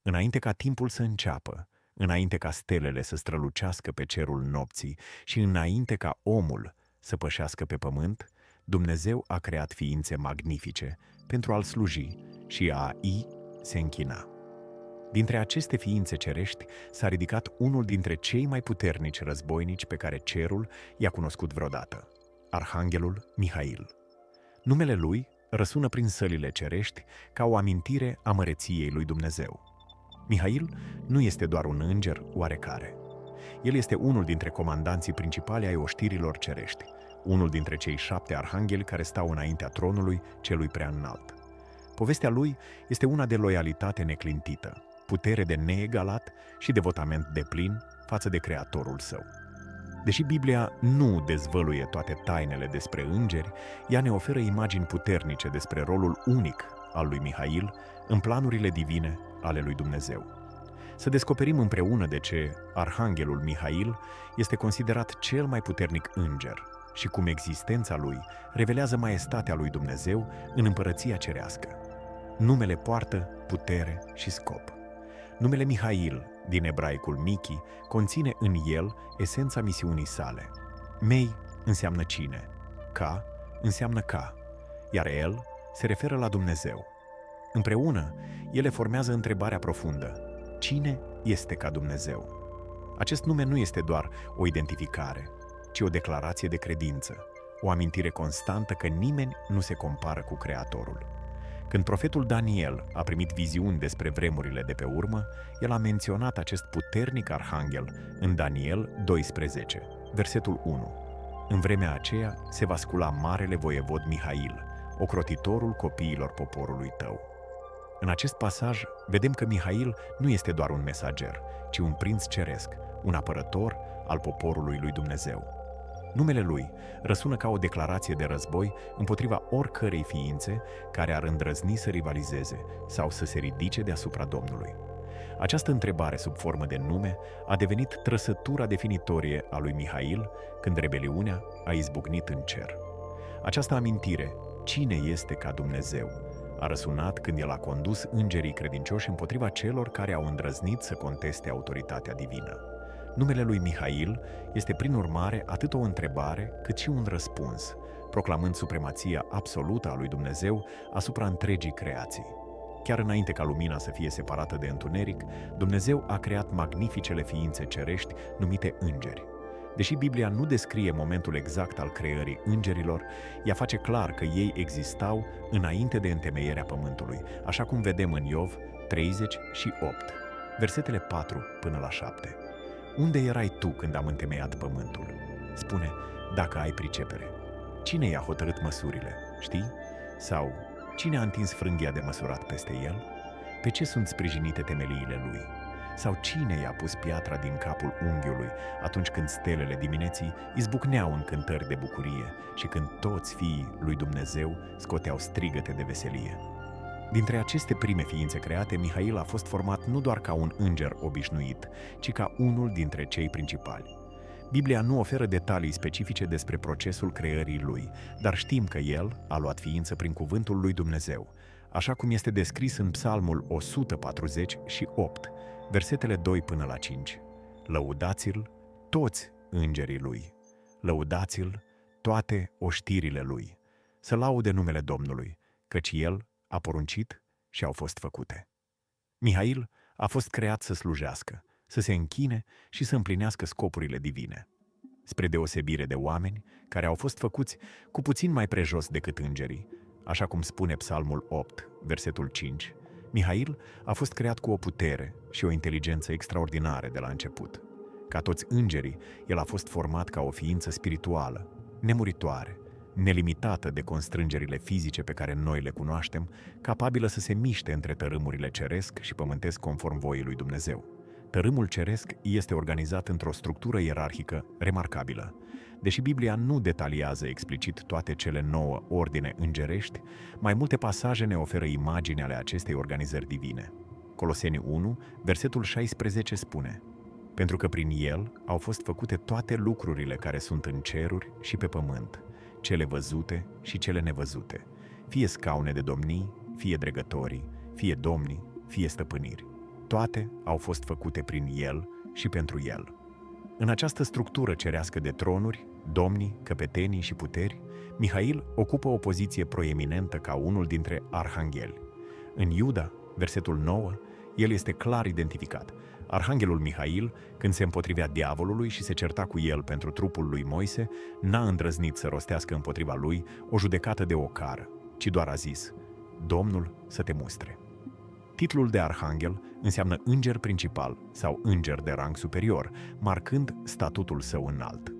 Înainte ca timpul să înceapă, înainte ca stelele să strălucească pe cerul nopții și înainte ca omul să pășească pe pământ, Dumnezeu a creat ființe magnifice pentru a-L sluji și a-I se închina. Dintre aceste ființe cerești s-a ridicat unul dintre cei mai puternici războinici pe care cerul i-a cunoscut vreodată, Arhanghelul Mihail. Numele lui răsună prin sălile cerești ca o amintire a măreției lui Dumnezeu. Mihail nu este doar un înger oarecare. El este unul dintre comandanții principali ai oștirilor cerești, unul dintre cei 7 arhangheli care stau înaintea tronului celui prea înalt. Povestea lui este una de loialitate neclintită, putere de neegalat și devotament deplin față de Creatorul său. Deși Biblia nu dezvăluie toate tainele despre îngeri, ea ne oferă imagini puternice despre rolul unic al lui Mihail în planurile divine ale lui Dumnezeu. Să descoperim împreună de ce Arhanghelul Mihail este considerat cel mai puternic înger și cum existența lui revelează maestatea lui Dumnezeu în împărăția cerească. Numele poartă putere și scop. Numele Mihail, din ebraicul Michi, conține în el esența misiunii sale. Mei înseamnă cine, Ca înseamnă ca, iar el se referă la Dumnezeu. Împreună, ele formează întrebarea profundă: cine este ca Dumnezeu? Acest nume nu este doar o identificare, ci o declarație de credință, o amintire constantă că nimeni nu se compară cu Creatorul. Când profetul Daniel a primit viziuni despre vremurile de pe urmă, el a menționat acest puternic arhanghel în Daniel 12, versetul 1. În vremea aceea se va scula marele voievod Mihail, ocrotitorul copiilor poporului tău. În acest pasaj vedem că Mihail nu este doar un mesager, ci un prinț ceresc, un apărător al poporului lui Dumnezeu. Numele lui răsună ca o declarație de război împotriva oricărei ființe care ar îndrăzni să rivalizeze sau să se ridice deasupra Domnului. Această întrebare sub formă de nume a devenit trăsătura definitorie a lui Mihail când rebeliunea a izbucnit în cer. Această amintire, cine este ca Dumnezeu, a răsunat când el a condus îngerii credincioși împotriva celor care au îndrăznit să conteste autoritatea divină. Numele lui Mihail este prin urmare atât o întrebare cât și un răspuns, proclamând supremația absolută a lui Dumnezeu asupra întregii creații. Chiar înainte ca lumina să fie separată de întuneric, Dumnezeu a creat magnificele ființe cerești numite îngeri. Deși Biblia nu descrie momentul exact al creării îngerilor, ea face clar că ei existau înainte de întemeierea pământului, așa cum vedem în Iov 38, versetele 4 până la 7. Unde erai tu când am întemeiat pământul? Spune, dacă ai pricepere. Cine i-a hotărât măsurile, știi? Sau cine a întins frânghia de măsurat peste el? Pe ce sunt sprijinite temeliile lui? Sau cine i-a pus piatra din capul unghiului atunci când stelele dimineții izbucneau în cântări de bucurie și când toți fiii lui Dumnezeu scoteau strigăte de veselie? Dintre aceste prime ființe create, Mihail a fost format nu doar ca un înger obișnuit, ci ca unul dintre cei principali. Biblia nu oferă detalii specifice despre procesul creării lui, dar știm că el a luat ființă prin cuvântul lui Dumnezeu, așa cum este descris în Psalmul 148, versetele 2 până la 5. Lăudați-l toți îngerii lui, lăudați-l toate oștirile lui, să laude numele Domnului, căci el a poruncit și au fost făcute. Mihail a fost creat să slujească, să se închine și să împlinească scopurile divine. Spre deosebire de oameni care au fost făcuți cu puțin mai prejos decât îngerii, așa cum spune Psalmul 8, versetul 5, Mihail a fost creat cu o putere și o inteligență extraordinare de la început. Ca toți îngerii, el a fost format ca o ființă spirituală, nemuritoare, nelimitată de constrângerile fizice pe care noi le cunoaștem, capabilă să se miște între tărâmurile ceresc și pământesc conform voii lui Dumnezeu. Tărâmul ceresc este organizat într-o structură ierarhică remarcabilă. Deși Biblia nu detaliază explicit toate cele 9 ordine îngerești, mai multe pasaje ne oferă imagini ale acestei organizări divine. Coloseni 1, versetul 16 spune: pentru că prin el au fost făcute toate lucrurile care sunt în ceruri și pe pământ, cele văzute și cele nevăzute, fie scaune de domnii, fie dregătorii, fie domni, fie stăpâniri. Toate au fost făcute prin El și pentru El. În această structură cerească de tronuri, domni, căpetenii și puteri, Mihail ocupă o poziție proeminentă ca unul dintre arhangheli. În Iuda, versetul 9, el este clar identificat. Arhanghelul Mihail, când se împotrivea diavolului și se certa cu el pentru trupul lui Moise, n-a îndrăznit să rostească împotriva lui o judecată de ocară, ci doar a zis: Domnul să te mustre. Titlul de arhanghel înseamnă înger principal sau înger de rang superior, marcând statutul său înalt.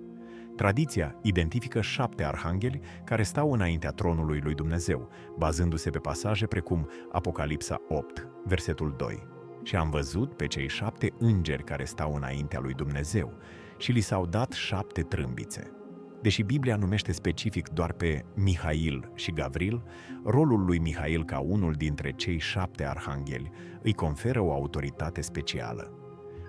Tradiția identifică 7 arhangheli care stau înaintea tronului lui Dumnezeu, bazându-se pe pasaje precum Apocalipsa 8, versetul 2. Și am văzut pe cei 7 îngeri care stau înaintea lui Dumnezeu și li s-au dat 7 trâmbițe. Deși Biblia numește specific doar pe Mihail și Gavril, rolul lui Mihail ca unul dintre cei 7 arhangheli îi conferă o autoritate specială.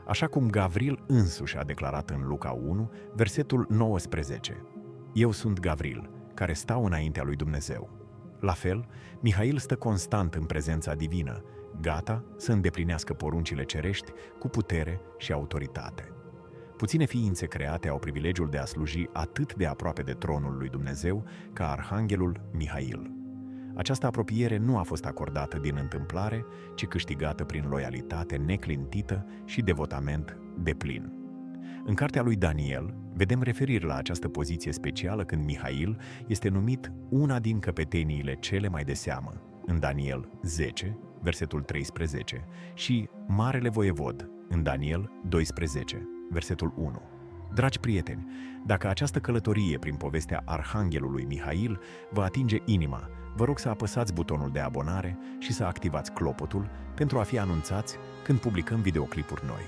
Așa cum Gavril însuși a declarat în Luca 1, versetul 19: Eu sunt Gavril, care stau înaintea lui Dumnezeu. La fel, Mihail stă constant în prezența divină, gata să îndeplinească poruncile cerești cu putere și autoritate. Puține ființe create au privilegiul de a sluji atât de aproape de tronul lui Dumnezeu ca arhanghelul Mihail. Această apropiere nu a fost acordată din întâmplare, ci câștigată prin loialitate neclintită și devotament deplin. În cartea lui Daniel vedem referiri la această poziție specială când Mihail este numit una din căpeteniile cele mai de seamă, în Daniel 10, versetul 13, și Marele Voievod, în Daniel 12, versetul 1. Dragi prieteni, dacă această călătorie prin povestea arhanghelului Mihail vă atinge inima, vă rog să apăsați butonul de abonare și să activați clopotul pentru a fi anunțați când publicăm videoclipuri noi.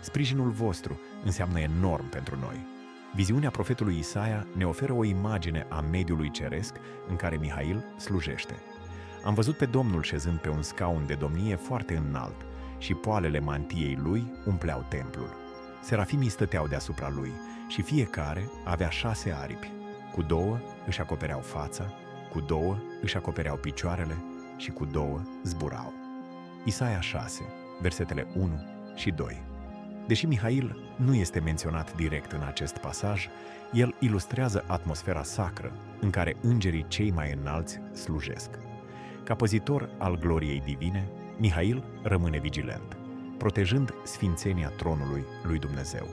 Sprijinul vostru înseamnă enorm pentru noi. Viziunea profetului Isaia ne oferă o imagine a mediului ceresc în care Mihail slujește. Am văzut pe Domnul șezând pe un scaun de domnie foarte înalt și poalele mantiei lui umpleau templul. Serafimii stăteau deasupra lui și fiecare avea 6 aripi. Cu 2 își acopereau fața, cu 2 își acopereau picioarele și cu 2 zburau. Isaia 6, versetele 1 și 2. Deși Mihail nu este menționat direct în acest pasaj, el ilustrează atmosfera sacră în care îngerii cei mai înalți slujesc. Ca păzitor al gloriei divine, Mihail rămâne vigilent, protejând sfințenia tronului lui Dumnezeu.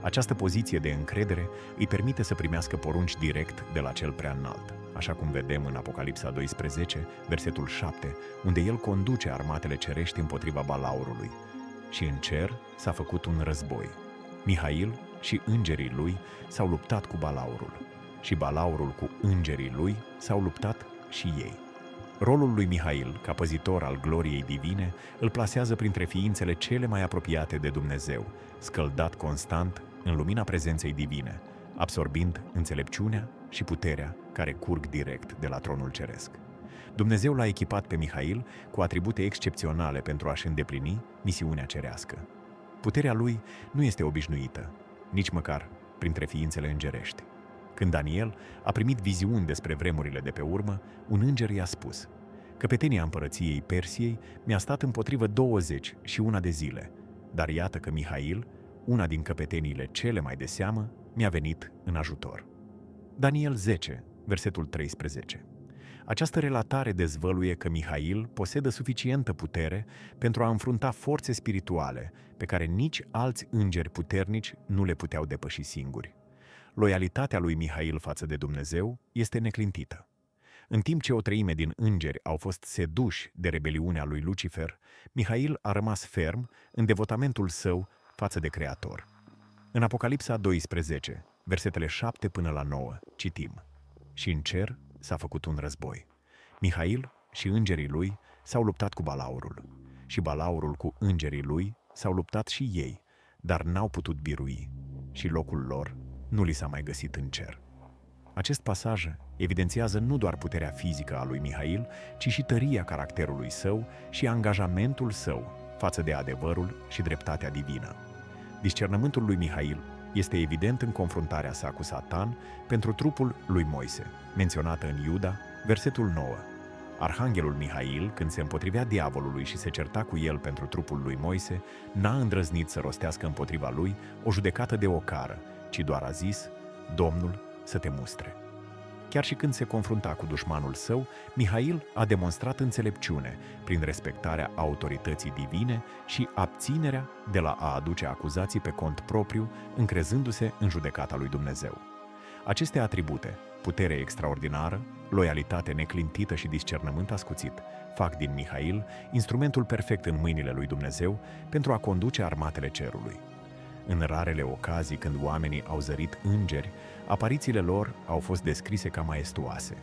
Această poziție de încredere îi permite să primească porunci direct de la cel preaînalt, așa cum vedem în Apocalipsa 12, versetul 7, unde el conduce armatele cerești împotriva balaurului. Și în cer s-a făcut un război. Mihail și îngerii lui s-au luptat cu balaurul și balaurul cu îngerii lui s-au luptat și ei. Rolul lui Mihail, ca păzitor al gloriei divine, îl plasează printre ființele cele mai apropiate de Dumnezeu, scăldat constant în lumina prezenței divine, absorbind înțelepciunea și puterea care curg direct de la tronul ceresc. Dumnezeu l-a echipat pe Mihail cu atribute excepționale pentru a-și îndeplini misiunea cerească. Puterea lui nu este obișnuită, nici măcar printre ființele îngerești. Când Daniel a primit viziuni despre vremurile de pe urmă, un înger i-a spus: Căpetenia împărăției Persiei mi-a stat împotrivă 21 de zile, dar iată că Mihail, una din căpeteniile cele mai de seamă, mi-a venit în ajutor. Daniel 10, versetul 13. Această relatare dezvăluie că Mihail posedă suficientă putere pentru a înfrunta forțe spirituale pe care nici alți îngeri puternici nu le puteau depăși singuri. Loialitatea lui Mihail față de Dumnezeu este neclintită. În timp ce o treime din îngeri au fost seduși de rebeliunea lui Lucifer, Mihail a rămas ferm în devotamentul său față de Creator. În Apocalipsa 12, versetele 7 până la 9, citim: Și în cer s-a făcut un război. Mihail și îngerii lui s-au luptat cu balaurul, și balaurul cu îngerii lui s-au luptat și ei, dar n-au putut birui, și locul lor nu li s-a mai găsit în cer. Acest pasaj evidențiază nu doar puterea fizică a lui Mihail, ci și tăria caracterului său și angajamentul său față de adevărul și dreptatea divină. Discernământul lui Mihail este evident în confruntarea sa cu Satan pentru trupul lui Moise, menționată în Iuda, versetul 9. Arhanghelul Mihail, când se împotrivea diavolului și se certa cu el pentru trupul lui Moise, n-a îndrăznit să rostească împotriva lui o judecată de ocară, ci doar a zis: Domnul să te mustre. Chiar și când se confrunta cu dușmanul său, Mihail a demonstrat înțelepciune prin respectarea autorității divine și abținerea de la a aduce acuzații pe cont propriu, încrezându-se în judecata lui Dumnezeu. Aceste atribute, putere extraordinară, loialitate neclintită și discernământ ascuțit, fac din Mihail instrumentul perfect în mâinile lui Dumnezeu pentru a conduce armatele cerului. În rarele ocazii când oamenii au zărit îngeri, aparițiile lor au fost descrise ca maestuoase.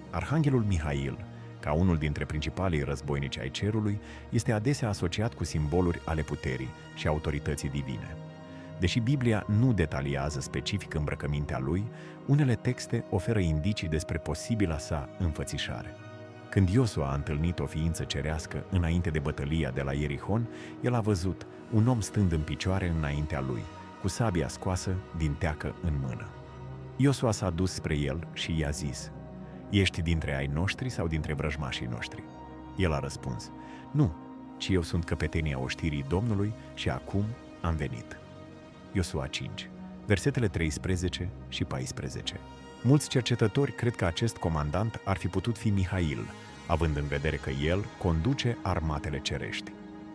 Arhanghelul Mihail, ca unul dintre principalii războinici ai cerului, este adesea asociat cu simboluri ale puterii și autorității divine. Deși Biblia nu detaliază specific îmbrăcămintea lui, unele texte oferă indicii despre posibila sa înfățișare. Când Iosua a întâlnit o ființă cerească înainte de bătălia de la Ierihon, el a văzut un om stând în picioare înaintea lui, cu sabia scoasă din teacă în mână. Iosua s-a dus spre el și i-a zis: Ești dintre ai noștri sau dintre vrăjmașii noștri? El a răspuns: Nu, ci eu sunt căpetenia oștirii Domnului și acum am venit. Iosua 5, versetele 13 și 14. Mulți cercetători cred că acest comandant ar fi putut fi Mihail, având în vedere că el conduce armatele cerești.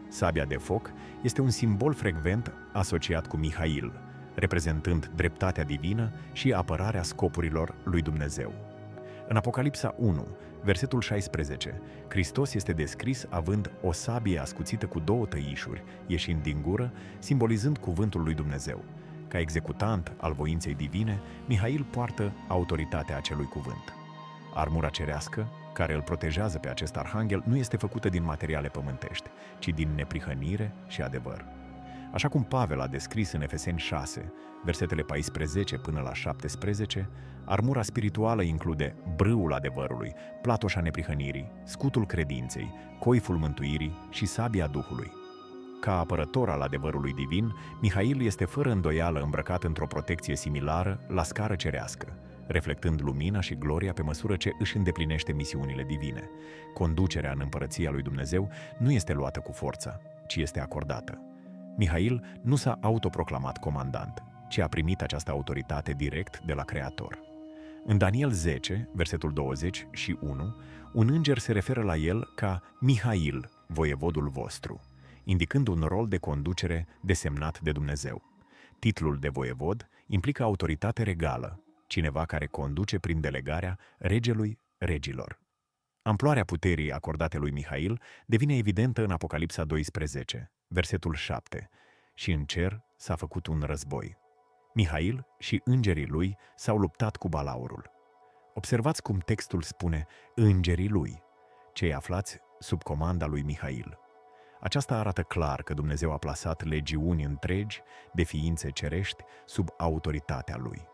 Sabia de foc este un simbol frecvent asociat cu Mihail, reprezentând dreptatea divină și apărarea scopurilor lui Dumnezeu. În Apocalipsa 1, versetul 16, Hristos este descris având o sabie ascuțită cu 2 tăișuri, ieșind din gură, simbolizând cuvântul lui Dumnezeu. Ca executant al voinței divine, Mihail poartă autoritatea acelui cuvânt. Armura cerească, care îl protejează pe acest arhanghel, nu este făcută din materiale pământești, ci din neprihănire și adevăr. Așa cum Pavel a descris în Efeseni 6, versetele 14 până la 17, armura spirituală include brâul adevărului, platoșa neprihănirii, scutul credinței, coiful mântuirii și sabia Duhului. Ca apărător al adevărului divin, Mihail este fără îndoială îmbrăcat într-o protecție similară la scară cerească, reflectând lumina și gloria pe măsură ce își îndeplinește misiunile divine. Conducerea în împărăția lui Dumnezeu nu este luată cu forța, ci este acordată. Mihail nu s-a autoproclamat comandant, ci a primit această autoritate direct de la Creator. În Daniel 10, versetul 21, un înger se referă la el ca Mihail, voievodul vostru, indicând un rol de conducere desemnat de Dumnezeu. Titlul de voievod implică autoritate regală, cineva care conduce prin delegarea regelui regilor. Amploarea puterii acordate lui Mihail devine evidentă în Apocalipsa 12, versetul 7, și în cer s-a făcut un război. Mihail și îngerii lui s-au luptat cu balaurul. Observați cum textul spune îngerii lui, cei aflați sub comanda lui Mihail. Aceasta arată clar că Dumnezeu a plasat legiuni întregi de ființe cerești sub autoritatea lui.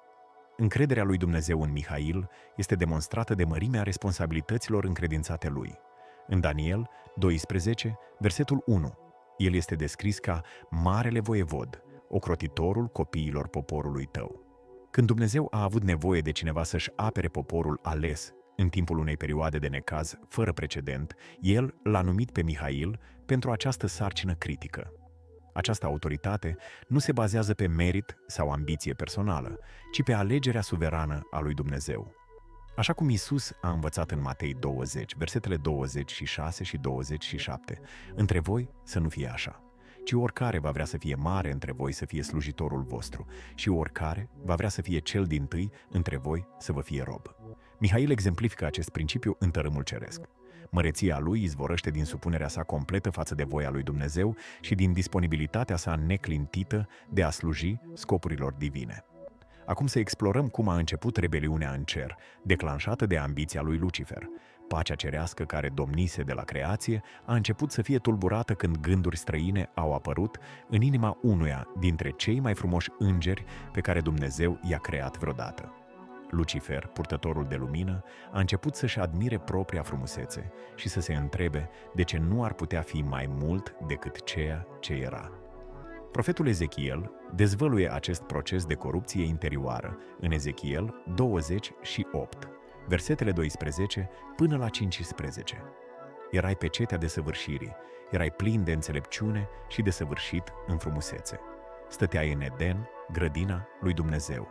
Încrederea lui Dumnezeu în Mihail este demonstrată de mărimea responsabilităților încredințate lui. În Daniel 12, versetul 1, el este descris ca marele voievod, ocrotitorul copiilor poporului tău. Când Dumnezeu a avut nevoie de cineva să-și apere poporul ales în timpul unei perioade de necaz fără precedent, el l-a numit pe Mihail pentru această sarcină critică. Această autoritate nu se bazează pe merit sau ambiție personală, ci pe alegerea suverană a lui Dumnezeu. Așa cum Iisus a învățat în Matei 20, versetele 26 și 27, între voi să nu fie așa, ci oricare va vrea să fie mare între voi să fie slujitorul vostru și oricare va vrea să fie cel dintâi între voi să vă fie rob. Mihail exemplifică acest principiu în tărâmul ceresc. Măreția lui izvorăște din supunerea sa completă față de voia lui Dumnezeu și din disponibilitatea sa neclintită de a sluji scopurilor divine. Acum să explorăm cum a început rebeliunea în cer, declanșată de ambiția lui Lucifer. Pacea cerească care domnise de la creație a început să fie tulburată când gânduri străine au apărut în inima unuia dintre cei mai frumoși îngeri pe care Dumnezeu i-a creat vreodată. Lucifer, purtătorul de lumină, a început să-și admire propria frumusețe și să se întrebe de ce nu ar putea fi mai mult decât ceea ce era. Profetul Ezechiel dezvăluie acest proces de corupție interioară în Ezechiel 28, versetele 12 până la 15. Erai pe cetea desăvârșirii, erai plin de înțelepciune și desăvârșit în frumusețe. Stăteai în Eden, grădina lui Dumnezeu.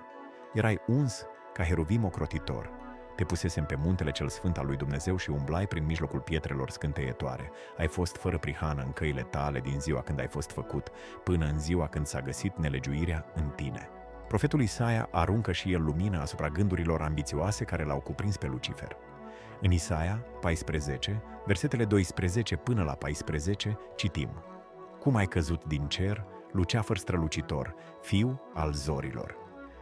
Erai uns ca heruvim ocrotitor. Te pusesem pe muntele cel sfânt al lui Dumnezeu și umblai prin mijlocul pietrelor scânteietoare. Ai fost fără prihană în căile tale din ziua când ai fost făcut, până în ziua când s-a găsit nelegiuirea în tine. Profetul Isaia aruncă și el lumină asupra gândurilor ambițioase care l-au cuprins pe Lucifer. În Isaia 14, versetele 12 până la 14, citim: Cum ai căzut din cer, Luceafăr strălucitor, fiu al zorilor!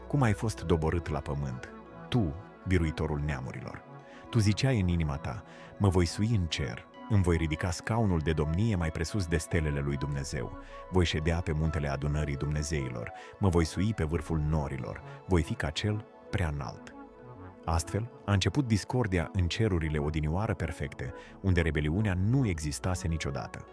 Cum ai fost doborât la pământ, tu, biruitorul neamurilor! Tu ziceai în inima ta: mă voi sui în cer, îmi voi ridica scaunul de domnie mai presus de stelele lui Dumnezeu, voi ședea pe muntele adunării Dumnezeilor, mă voi sui pe vârful norilor, voi fi ca cel prea înalt. Astfel, a început discordia în cerurile odinioară perfecte, unde rebeliunea nu existase niciodată.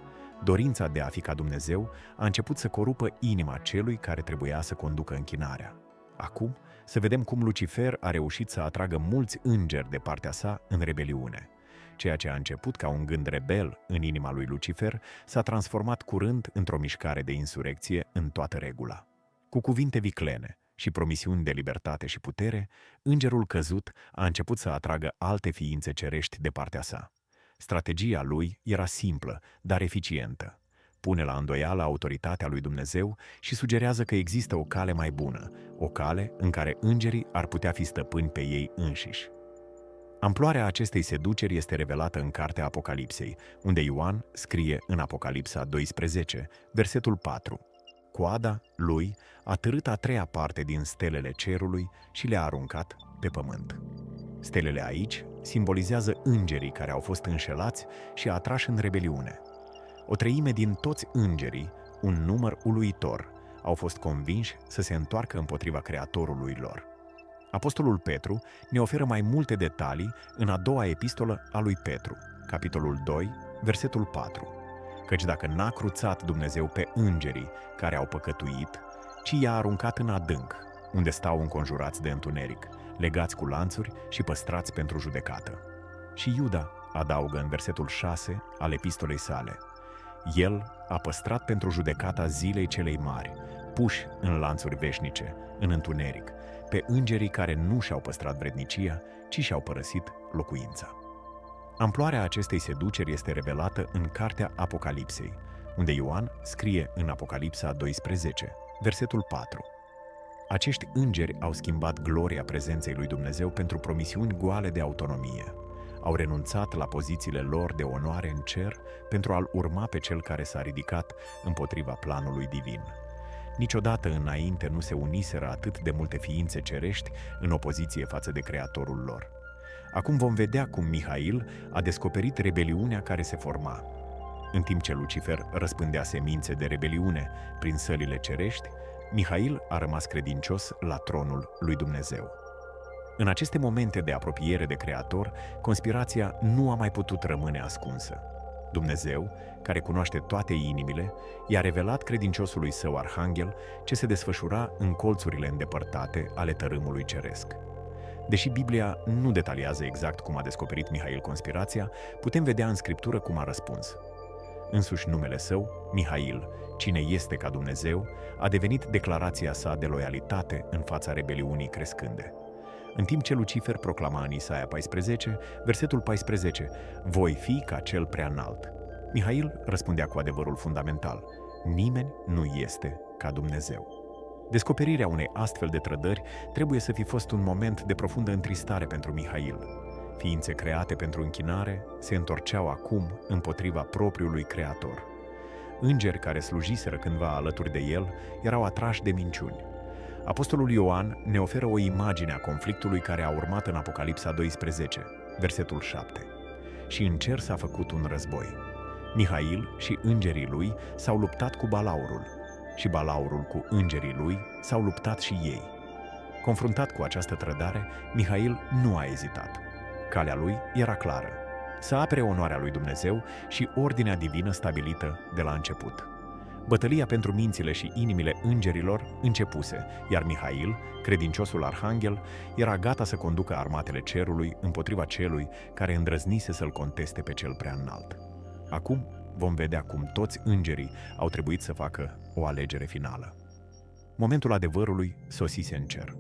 Dorința de a fi ca Dumnezeu a început să corupă inima celui care trebuia să conducă închinarea. Acum, să vedem cum Lucifer a reușit să atragă mulți îngeri de partea sa în rebeliune. Ceea ce a început ca un gând rebel în inima lui Lucifer s-a transformat curând într-o mișcare de insurecție în toată regula. Cu cuvinte viclene și promisiuni de libertate și putere, îngerul căzut a început să atragă alte ființe cerești de partea sa. Strategia lui era simplă, dar eficientă. Pune la îndoială autoritatea lui Dumnezeu și sugerează că există o cale mai bună, o cale în care îngerii ar putea fi stăpâni pe ei înșiși. Amploarea acestei seduceri este revelată în cartea Apocalipsei, unde Ioan scrie în Apocalipsa 12, versetul 4: Coada lui a târât a treia parte din stelele cerului și le-a aruncat pe pământ. Stelele aici simbolizează îngerii care au fost înșelați și atrași în rebeliune. O treime din toți îngerii, un număr uluitor, au fost convinși să se întoarcă împotriva Creatorului lor. Apostolul Petru ne oferă mai multe detalii în a doua epistolă a lui Petru, capitolul 2, versetul 4. Căci dacă n-a cruțat Dumnezeu pe îngerii care au păcătuit, ci i-a aruncat în adânc, unde stau înconjurați de întuneric, legați cu lanțuri și păstrați pentru judecată. Și Iuda adaugă în versetul 6 al epistolei sale: El a păstrat pentru judecata zilei celei mari, puși în lanțuri veșnice, în întuneric, pe îngerii care nu și-au păstrat vrednicia, ci și-au părăsit locuința. Amploarea acestei seduceri este revelată în cartea Apocalipsei, unde Ioan scrie în Apocalipsa 12, versetul 4: Acești îngeri au schimbat gloria prezenței lui Dumnezeu pentru promisiuni goale de autonomie. Au renunțat la pozițiile lor de onoare în cer pentru a-L urma pe Cel care s-a ridicat împotriva planului divin. Niciodată înainte nu se uniseră atât de multe ființe cerești în opoziție față de Creatorul lor. Acum vom vedea cum Mihail a descoperit rebeliunea care se forma. În timp ce Lucifer răspândea semințe de rebeliune prin sălile cerești, Mihail a rămas credincios la tronul lui Dumnezeu. În aceste momente de apropiere de Creator, conspirația nu a mai putut rămâne ascunsă. Dumnezeu, care cunoaște toate inimile, i-a revelat credinciosului său arhanghel ce se desfășura în colțurile îndepărtate ale tărâmului ceresc. Deși Biblia nu detaliază exact cum a descoperit Mihail conspirația, putem vedea în Scriptură cum a răspuns. Însuși numele său, Mihail, cine este ca Dumnezeu, a devenit declarația sa de loialitate în fața rebeliunii crescânde. În timp ce Lucifer proclama în Isaia 14, versetul 14: Voi fi ca cel prea înalt, Mihail răspundea cu adevărul fundamental: nimeni nu este ca Dumnezeu. Descoperirea unei astfel de trădări trebuie să fi fost un moment de profundă întristare pentru Mihail. Ființe create pentru închinare se întorceau acum împotriva propriului Creator. Îngeri care slujiseră cândva alături de el erau atrași de minciuni. Apostolul Ioan ne oferă o imagine a conflictului care a urmat în Apocalipsa 12, versetul 7. Și în cer s-a făcut un război. Mihail și îngerii lui s-au luptat cu balaurul și balaurul cu îngerii lui s-au luptat și ei. Confruntat cu această trădare, Mihail nu a ezitat. Calea lui era clară: să apere onoarea lui Dumnezeu și ordinea divină stabilită de la început. Bătălia pentru mințile și inimile îngerilor începuse, iar Mihail, credinciosul arhanghel, era gata să conducă armatele cerului împotriva celui care îndrăznise să-l conteste pe cel prea înalt. Acum vom vedea cum toți îngerii au trebuit să facă o alegere finală. Momentul adevărului sosise în cer.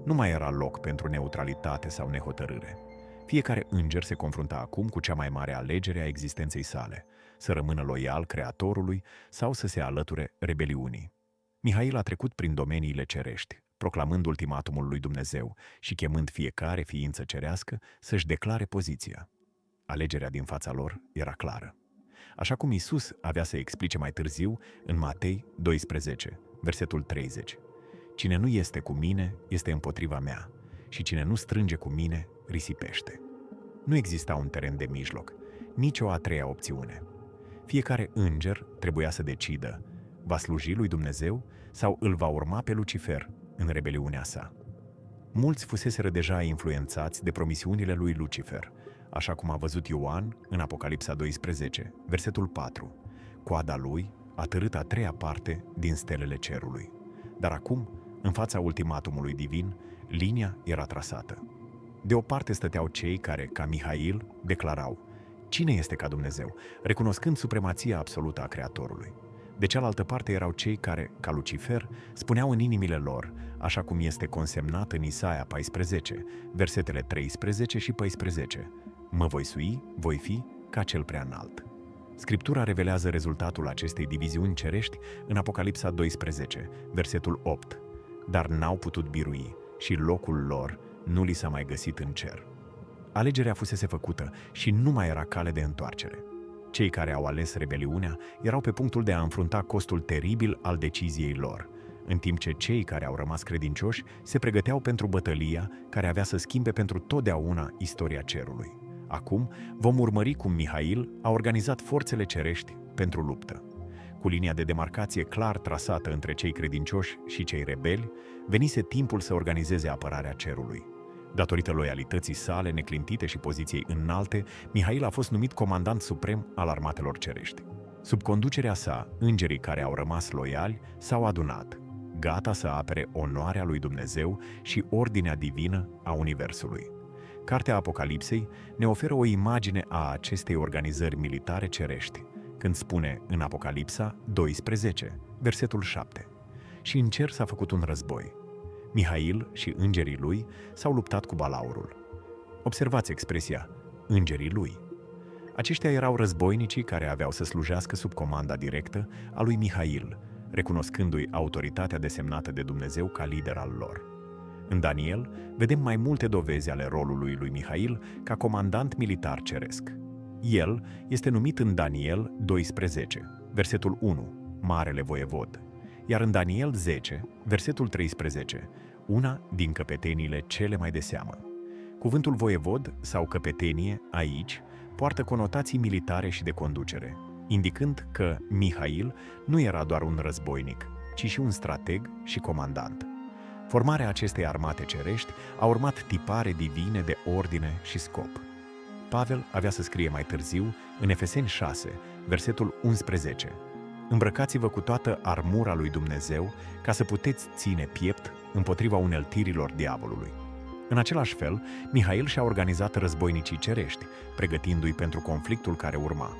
Nu mai era loc pentru neutralitate sau nehotărâre. Fiecare înger se confrunta acum cu cea mai mare alegere a existenței sale, să rămână loial Creatorului sau să se alăture rebeliunii. Mihail a trecut prin domeniile cerești, proclamând ultimatumul lui Dumnezeu și chemând fiecare ființă cerească să-și declare poziția. Alegerea din fața lor era clară. Așa cum Iisus avea să explice mai târziu în Matei 12, versetul 30. Cine nu este cu mine, este împotriva mea, și cine nu strânge cu mine, risipește. Nu exista un teren de mijloc, nici o a treia opțiune. Fiecare înger trebuia să decidă, va sluji lui Dumnezeu sau îl va urma pe Lucifer în rebeliunea sa. Mulți fuseseră deja influențați de promisiunile lui Lucifer, așa cum a văzut Ioan în Apocalipsa 12, versetul 4. Coada lui a târât a treia parte din stelele cerului. Dar acum, în fața ultimatumului divin, linia era trasată. De o parte stăteau cei care, ca Mihail, declarau: cine este ca Dumnezeu, recunoscând supremația absolută a Creatorului. De cealaltă parte erau cei care, ca Lucifer, spuneau în inimile lor, așa cum este consemnat în Isaia 14, versetele 13 și 14: mă voi sui, voi fi ca cel prea înalt. Scriptura revelează rezultatul acestei diviziuni cerești în Apocalipsa 12, versetul 8. Dar n-au putut birui și locul lor nu li s-a mai găsit în cer. Alegerea fusese făcută și nu mai era cale de întoarcere. Cei care au ales rebeliunea erau pe punctul de a înfrunta costul teribil al deciziei lor, în timp ce cei care au rămas credincioși se pregăteau pentru bătălia care avea să schimbe pentru totdeauna istoria cerului. Acum vom urmări cum Mihail a organizat forțele cerești pentru luptă. Cu linia de demarcație clar trasată între cei credincioși și cei rebeli, venise timpul să organizeze apărarea cerului. Datorită loialității sale neclintite și poziției înalte, Mihail a fost numit comandant suprem al armatelor cerești. Sub conducerea sa, îngerii care au rămas loiali s-au adunat, gata să apere onoarea lui Dumnezeu și ordinea divină a Universului. Cartea Apocalipsei ne oferă o imagine a acestei organizări militare cerești, când spune în Apocalipsa 12, versetul 7: și în cer s-a făcut un război. Mihail și îngerii lui s-au luptat cu balaurul. Observați expresia, îngerii lui. Aceștia erau războinicii care aveau să slujească sub comanda directă a lui Mihail, recunoscându-i autoritatea desemnată de Dumnezeu ca lider al lor. În Daniel vedem mai multe dovezi ale rolului lui Mihail ca comandant militar ceresc. El este numit în Daniel 12, versetul 1, Marele Voievod, iar în Daniel 10, versetul 13, una din căpeteniile cele mai de seamă. Cuvântul voievod sau căpetenie aici poartă conotații militare și de conducere, indicând că Mihail nu era doar un războinic, ci și un strateg și comandant. Formarea acestei armate cerești a urmat tipare divine de ordine și scop. Pavel avea să scrie mai târziu, în Efeseni 6, versetul 11: îmbrăcați-vă cu toată armura lui Dumnezeu ca să puteți ține piept împotriva uneltirilor diavolului. În același fel, Mihail și-a organizat războinicii cerești, pregătindu-i pentru conflictul care urma.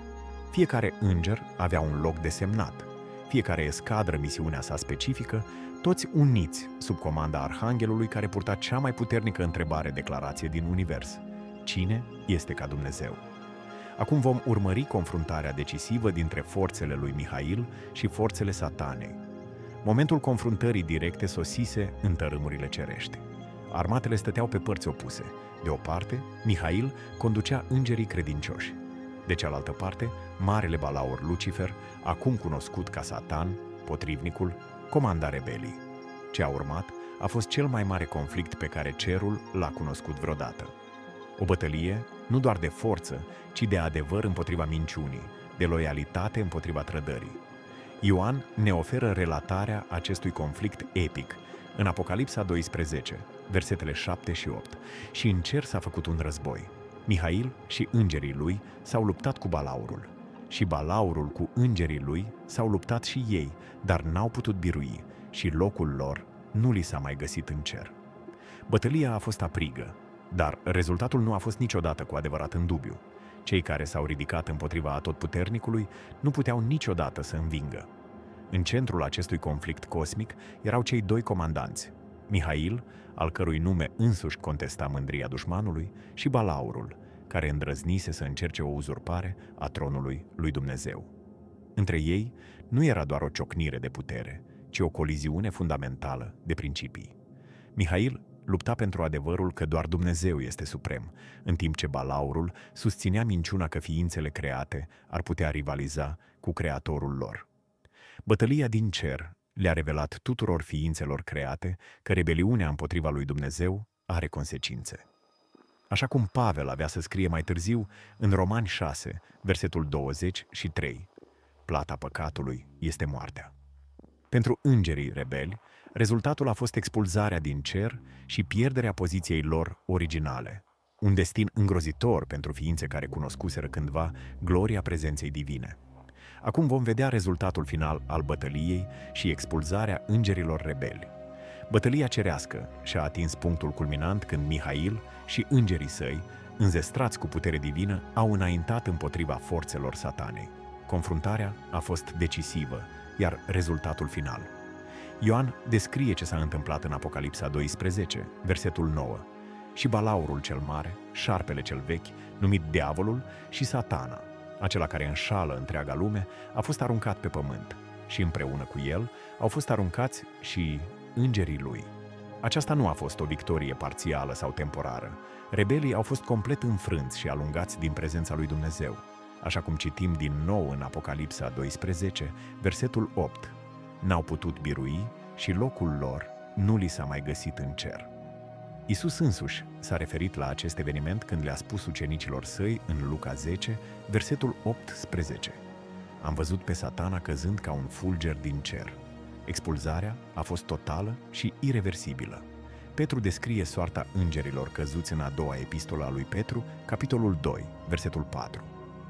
Fiecare înger avea un loc desemnat, fiecare escadră misiunea sa specifică, toți uniți sub comanda arhanghelului care purta cea mai puternică declarație din univers: cine este ca Dumnezeu? Acum vom urmări confruntarea decisivă dintre forțele lui Mihail și forțele satanei. Momentul confruntării directe sosise în tărâmurile cerești. Armatele stăteau pe părți opuse. De o parte, Mihail conducea îngerii credincioși. De cealaltă parte, marele balaur Lucifer, acum cunoscut ca Satan, potrivnicul, comanda rebelii. Ce a urmat a fost cel mai mare conflict pe care cerul l-a cunoscut vreodată. O bătălie nu doar de forță, ci de adevăr împotriva minciunii, de loialitate împotriva trădării. Ioan ne oferă relatarea acestui conflict epic în Apocalipsa 12, versetele 7 și 8. Și în cer s-a făcut un război. Mihail și îngerii lui s-au luptat cu balaurul. și Balaurul cu îngerii lui s-au luptat și ei, dar n-au putut birui și locul lor nu li s-a mai găsit în cer. Bătălia a fost aprigă, dar rezultatul nu a fost niciodată cu adevărat în dubiu. Cei care s-au ridicat împotriva Atotputernicului nu puteau niciodată să învingă. În centrul acestui conflict cosmic erau cei doi comandanți, Mihail, al cărui nume însuși contesta mândria dușmanului, și Balaurul, care îndrăznise să încerce o uzurpare a tronului lui Dumnezeu. Între ei nu era doar o ciocnire de putere, ci o coliziune fundamentală de principii. Mihail lupta pentru adevărul că doar Dumnezeu este suprem, în timp ce Balaurul susținea minciuna că ființele create ar putea rivaliza cu creatorul lor. Bătălia din cer le-a revelat tuturor ființelor create că rebeliunea împotriva lui Dumnezeu are consecințe. Așa cum Pavel avea să scrie mai târziu în Romani 6, versetul 23, plata păcatului este moartea. Pentru îngerii rebeli, rezultatul a fost expulzarea din cer și pierderea poziției lor originale, un destin îngrozitor pentru ființe care cunoscuseră cândva gloria prezenței divine. Acum vom vedea rezultatul final al bătăliei și expulzarea îngerilor rebeli. Bătălia cerească și-a atins punctul culminant când Mihail și îngerii săi, înzestrați cu putere divină, au înaintat împotriva forțelor satanei. Confruntarea a fost decisivă, iar rezultatul final. Ioan descrie ce s-a întâmplat în Apocalipsa 12, versetul 9. Și Balaurul cel mare, șarpele cel vechi, numit Diavolul, și Satana, acela care înșală întreaga lume, a fost aruncat pe pământ și împreună cu el au fost aruncați și îngerii lui. Aceasta nu a fost o victorie parțială sau temporară. Rebelii au fost complet înfrânți și alungați din prezența lui Dumnezeu, așa cum citim din nou în Apocalipsa 12, versetul 8. N-au putut birui și locul lor nu li s-a mai găsit în cer. Iisus însuși s-a referit la acest eveniment când le-a spus ucenicilor săi în Luca 10, versetul 18. Am văzut pe Satana căzând ca un fulger din cer. Expulzarea a fost totală și ireversibilă. Petru descrie soarta îngerilor căzuți în a doua epistolă a lui Petru, capitolul 2, versetul 4.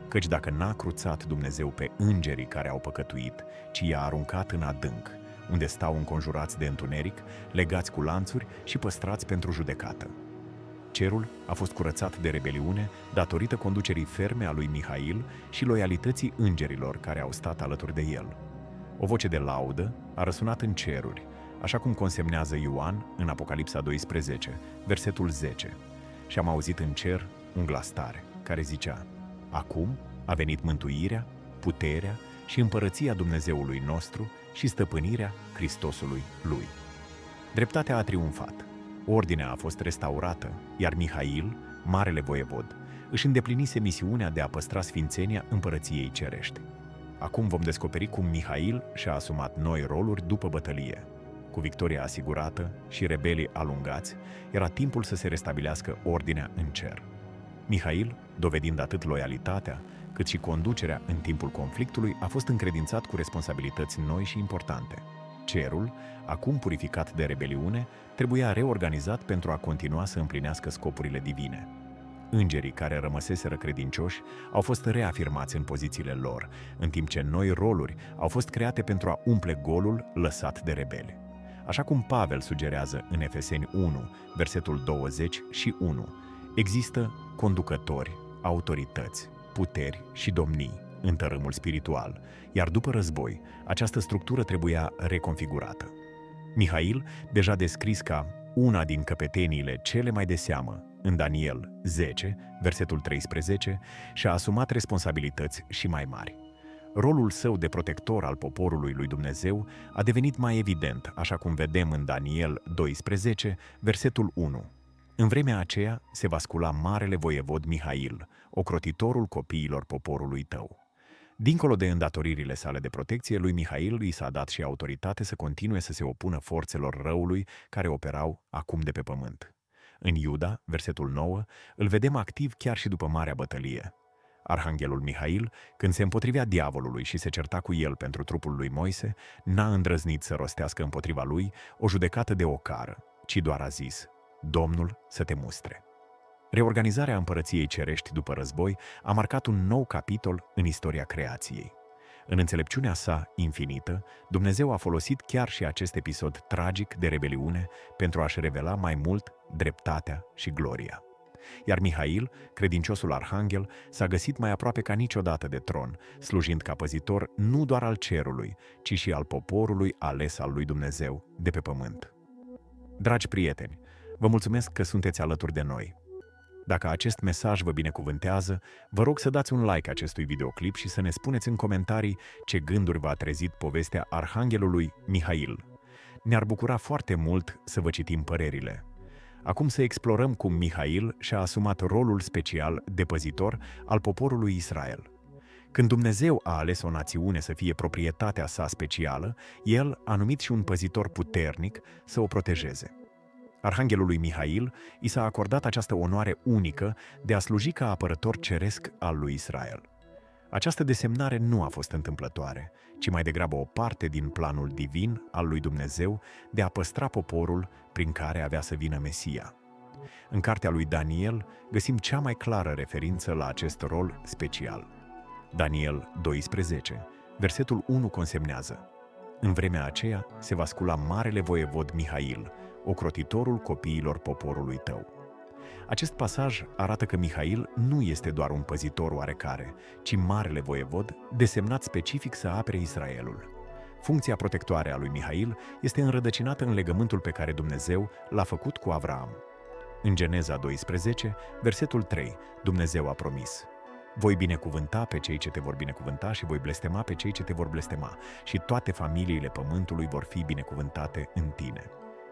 Căci dacă n-a cruțat Dumnezeu pe îngerii care au păcătuit, ci i-a aruncat în adânc, unde stau înconjurați de întuneric, legați cu lanțuri și păstrați pentru judecată. Cerul a fost curățat de rebeliune datorită conducerii ferme a lui Mihail și loialității îngerilor care au stat alături de el. O voce de laudă a răsunat în ceruri, așa cum consemnează Ioan în Apocalipsa 12, versetul 10. Și am auzit în cer un glas tare, care zicea: Acum a venit mântuirea, puterea și împărăția Dumnezeului nostru și stăpânirea Hristosului Lui. Dreptatea a triumfat, ordinea a fost restaurată, iar Mihail, marele voievod, își îndeplinise misiunea de a păstra sfințenia împărăției cerești. Acum vom descoperi cum Mihail și-a asumat noi roluri după bătălie. Cu victoria asigurată și rebelii alungați, era timpul să se restabilească ordinea în cer. Mihail, dovedind atât loialitatea, cât și conducerea în timpul conflictului, a fost încredințat cu responsabilități noi și importante. Cerul, acum purificat de rebeliune, trebuia reorganizat pentru a continua să împlinească scopurile divine. Îngerii care rămăseseră credincioși au fost reafirmați în pozițiile lor, în timp ce noi roluri au fost create pentru a umple golul lăsat de rebeli. Așa cum Pavel sugerează în Efeseni 1, versetul 21, există conducători, autorități, puteri și domnii în tărâmul spiritual, iar după război, această structură trebuia reconfigurată. Mihail, deja descris ca una din căpeteniile cele mai de seamă în Daniel 10, versetul 13, și-a asumat responsabilități și mai mari. Rolul său de protector al poporului lui Dumnezeu a devenit mai evident, așa cum vedem în Daniel 12, versetul 1. În vremea aceea se va scula marele voievod Mihail, ocrotitorul copiilor poporului tău. Dincolo de îndatoririle sale de protecție, lui Mihail i s-a dat și autoritate să continue să se opună forțelor răului care operau acum de pe pământ. În Iuda, versetul 9, îl vedem activ chiar și după marea bătălie. Arhanghelul Mihail, când se împotrivea diavolului și se certa cu el pentru trupul lui Moise, n-a îndrăznit să rostească împotriva lui o judecată de ocară, ci doar a zis: Domnul să te mustre. Reorganizarea împărăției cerești după război a marcat un nou capitol în istoria creației. În înțelepciunea sa infinită, Dumnezeu a folosit chiar și acest episod tragic de rebeliune pentru a-și revela mai mult dreptatea și gloria. Iar Mihail, credinciosul arhanghel, s-a găsit mai aproape ca niciodată de tron, slujind ca păzitor nu doar al cerului, ci și al poporului ales al lui Dumnezeu de pe pământ. Dragi prieteni, vă mulțumesc că sunteți alături de noi. Dacă acest mesaj vă binecuvântează, vă rog să dați un like acestui videoclip și să ne spuneți în comentarii ce gânduri v-a trezit povestea arhanghelului Mihail. Ne-ar bucura foarte mult să vă citim părerile. Acum să explorăm cum Mihail și-a asumat rolul special de păzitor al poporului Israel. Când Dumnezeu a ales o națiune să fie proprietatea sa specială, El a numit și un păzitor puternic să o protejeze. Arhanghelului Mihail i s-a acordat această onoare unică de a sluji ca apărător ceresc al lui Israel. Această desemnare nu a fost întâmplătoare, ci mai degrabă o parte din planul divin al lui Dumnezeu de a păstra poporul prin care avea să vină Mesia. În cartea lui Daniel găsim cea mai clară referință la acest rol special. Daniel 12, versetul 1 consemnează: În vremea aceea se va scula marele voievod Mihail, ocrotitorul copiilor poporului tău. Acest pasaj arată că Mihail nu este doar un păzitor oarecare, ci marele voievod, desemnat specific să apere Israelul. Funcția protectoare a lui Mihail este înrădăcinată în legământul pe care Dumnezeu l-a făcut cu Avraam. În Geneza 12, versetul 3, Dumnezeu a promis: Voi binecuvânta pe cei ce te vor binecuvânta și voi blestema pe cei ce te vor blestema, și toate familiile pământului vor fi binecuvântate în tine.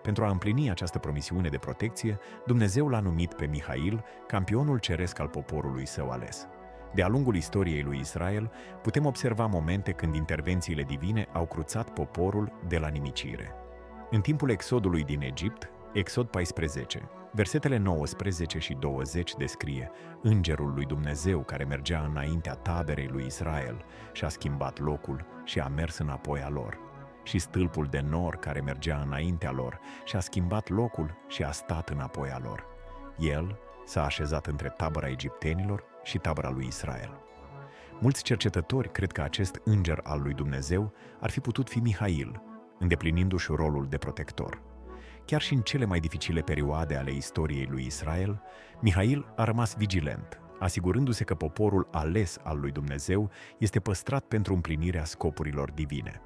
Pentru a împlini această promisiune de protecție, Dumnezeu l-a numit pe Mihail campionul ceresc al poporului său ales. De-a lungul istoriei lui Israel, putem observa momente când intervențiile divine au cruțat poporul de la nimicire. În timpul exodului din Egipt, Exod 14, versetele 19 și 20 descrie: Îngerul lui Dumnezeu care mergea înaintea taberei lui Israel și-a schimbat locul și a mers înapoi a lor. Și stâlpul de nor care mergea înaintea lor și-a schimbat locul și a stat înapoi a lor. El s-a așezat între tabăra egiptenilor și tabăra lui Israel. Mulți cercetători cred că acest înger al lui Dumnezeu ar fi putut fi Mihail, îndeplinindu-și rolul de protector. Chiar și în cele mai dificile perioade ale istoriei lui Israel, Mihail a rămas vigilent, asigurându-se că poporul ales al lui Dumnezeu este păstrat pentru împlinirea scopurilor divine.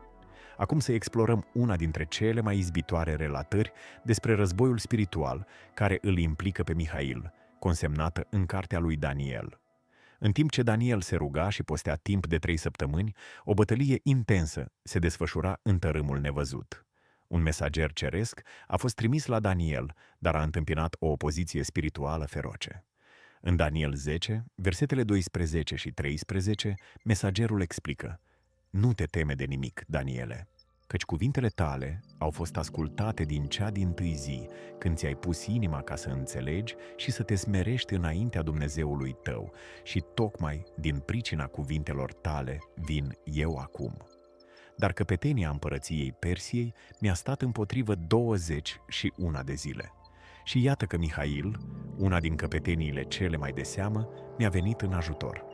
Acum să explorăm una dintre cele mai izbitoare relatări despre războiul spiritual care îl implică pe Mihail, consemnată în cartea lui Daniel. În timp ce Daniel se ruga și postea timp de 3 săptămâni, o bătălie intensă se desfășura în tărâmul nevăzut. Un mesager ceresc a fost trimis la Daniel, dar a întâmpinat o opoziție spirituală feroce. În Daniel 10, versetele 12 și 13, mesagerul explică: Nu te teme de nimic, Daniele, căci cuvintele tale au fost ascultate din cea dintâi zi, când ți-ai pus inima ca să înțelegi și să te smerești înaintea Dumnezeului tău, și tocmai din pricina cuvintelor tale vin eu acum. Dar căpetenia împărăției Persiei mi-a stat împotrivă 21 de zile. Și iată că Mihail, una din căpeteniile cele mai de seamă, mi-a venit în ajutor.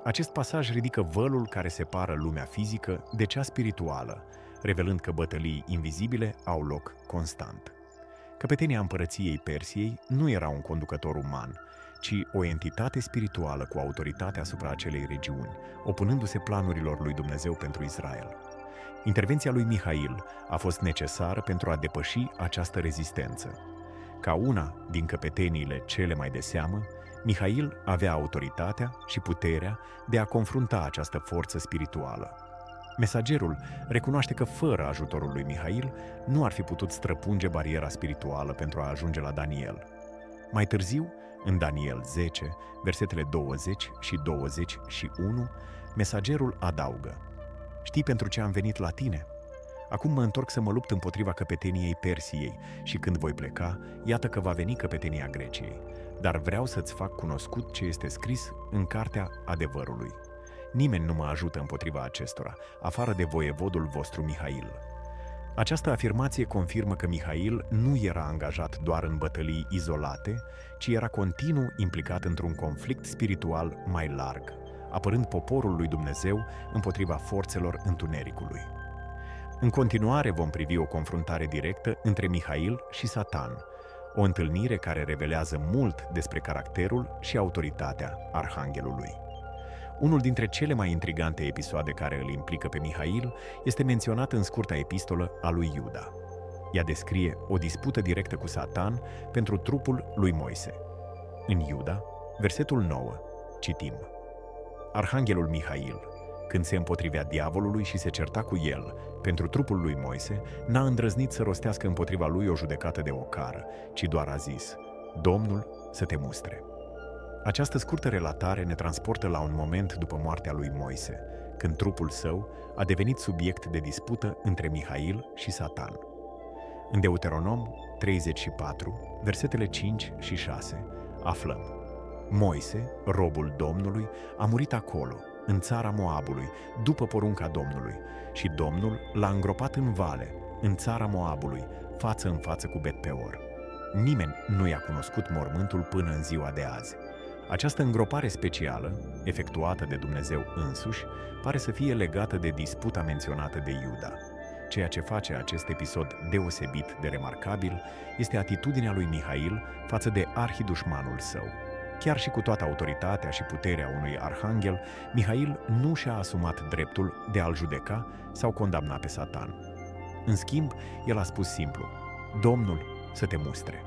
Acest pasaj ridică vălul care separă lumea fizică de cea spirituală, revelând că bătălii invizibile au loc constant. Căpetenia împărăției Persiei nu era un conducător uman, ci o entitate spirituală cu autoritate asupra acelei regiuni, opunându-se planurilor lui Dumnezeu pentru Israel. Intervenția lui Mihail a fost necesară pentru a depăși această rezistență. Ca una din căpeteniile cele mai de seamă, Mihail avea autoritatea și puterea de a confrunta această forță spirituală. Mesagerul recunoaște că fără ajutorul lui Mihail nu ar fi putut străpunge bariera spirituală pentru a ajunge la Daniel. Mai târziu, în Daniel 10, versetele 20 și 21, mesagerul adaugă: Știi pentru ce am venit la tine? Acum mă întorc să mă lupt împotriva căpeteniei Persiei și când voi pleca, iată că va veni căpetenia Greciei. Dar vreau să-ți fac cunoscut ce este scris în cartea adevărului. Nimeni nu mă ajută împotriva acestora, afară de voievodul vostru Mihail. Această afirmație confirmă că Mihail nu era angajat doar în bătălii izolate, ci era continuu implicat într-un conflict spiritual mai larg, apărând poporul lui Dumnezeu împotriva forțelor întunericului. În continuare vom privi o confruntare directă între Mihail și Satan, o întâlnire care revelează mult despre caracterul și autoritatea arhanghelului. Unul dintre cele mai intrigante episoade care îl implică pe Mihail este menționat în scurta epistolă a lui Iuda. Ea descrie o dispută directă cu Satan pentru trupul lui Moise. În Iuda, versetul 9, citim: Arhanghelul Mihail, când se împotrivea diavolului și se certa cu el pentru trupul lui Moise, n-a îndrăznit să rostească împotriva lui o judecată de ocară, ci doar a zis: Domnul să te mustre. Această scurtă relatare ne transportă la un moment după moartea lui Moise, când trupul său a devenit subiect de dispută între Mihail și Satan. În Deuteronom 34, versetele 5 și 6, aflăm: Moise, robul Domnului, a murit acolo, în țara Moabului, după porunca Domnului, și Domnul l-a îngropat în vale, în țara Moabului, față în față cu Bet-peor. Nimeni nu i-a cunoscut mormântul până în ziua de azi. Această îngropare specială, efectuată de Dumnezeu însuși, pare să fie legată de disputa menționată de Iuda. Ceea ce face acest episod deosebit de remarcabil este atitudinea lui Mihail față de arhidușmanul său. Chiar și cu toată autoritatea și puterea unui arhanghel, Mihail nu și-a asumat dreptul de a-l judeca sau condamna pe Satan. În schimb, el a spus simplu: Domnul să te mustre.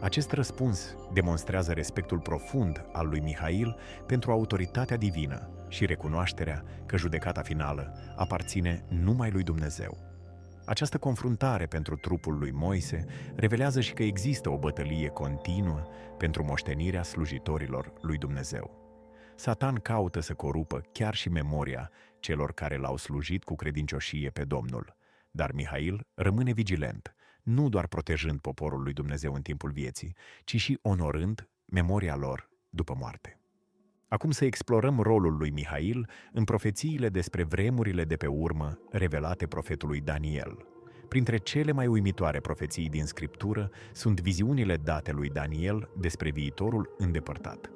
Acest răspuns demonstrează respectul profund al lui Mihail pentru autoritatea divină și recunoașterea că judecata finală aparține numai lui Dumnezeu. Această confruntare pentru trupul lui Moise revelează și că există o bătălie continuă pentru moștenirea slujitorilor lui Dumnezeu. Satan caută să corupă chiar și memoria celor care l-au slujit cu credincioșie pe Domnul, dar Mihail rămâne vigilent, nu doar protejând poporul lui Dumnezeu în timpul vieții, ci și onorând memoria lor după moarte. Acum să explorăm rolul lui Mihail în profețiile despre vremurile de pe urmă revelate profetului Daniel. Printre cele mai uimitoare profeții din Scriptură sunt viziunile date lui Daniel despre viitorul îndepărtat.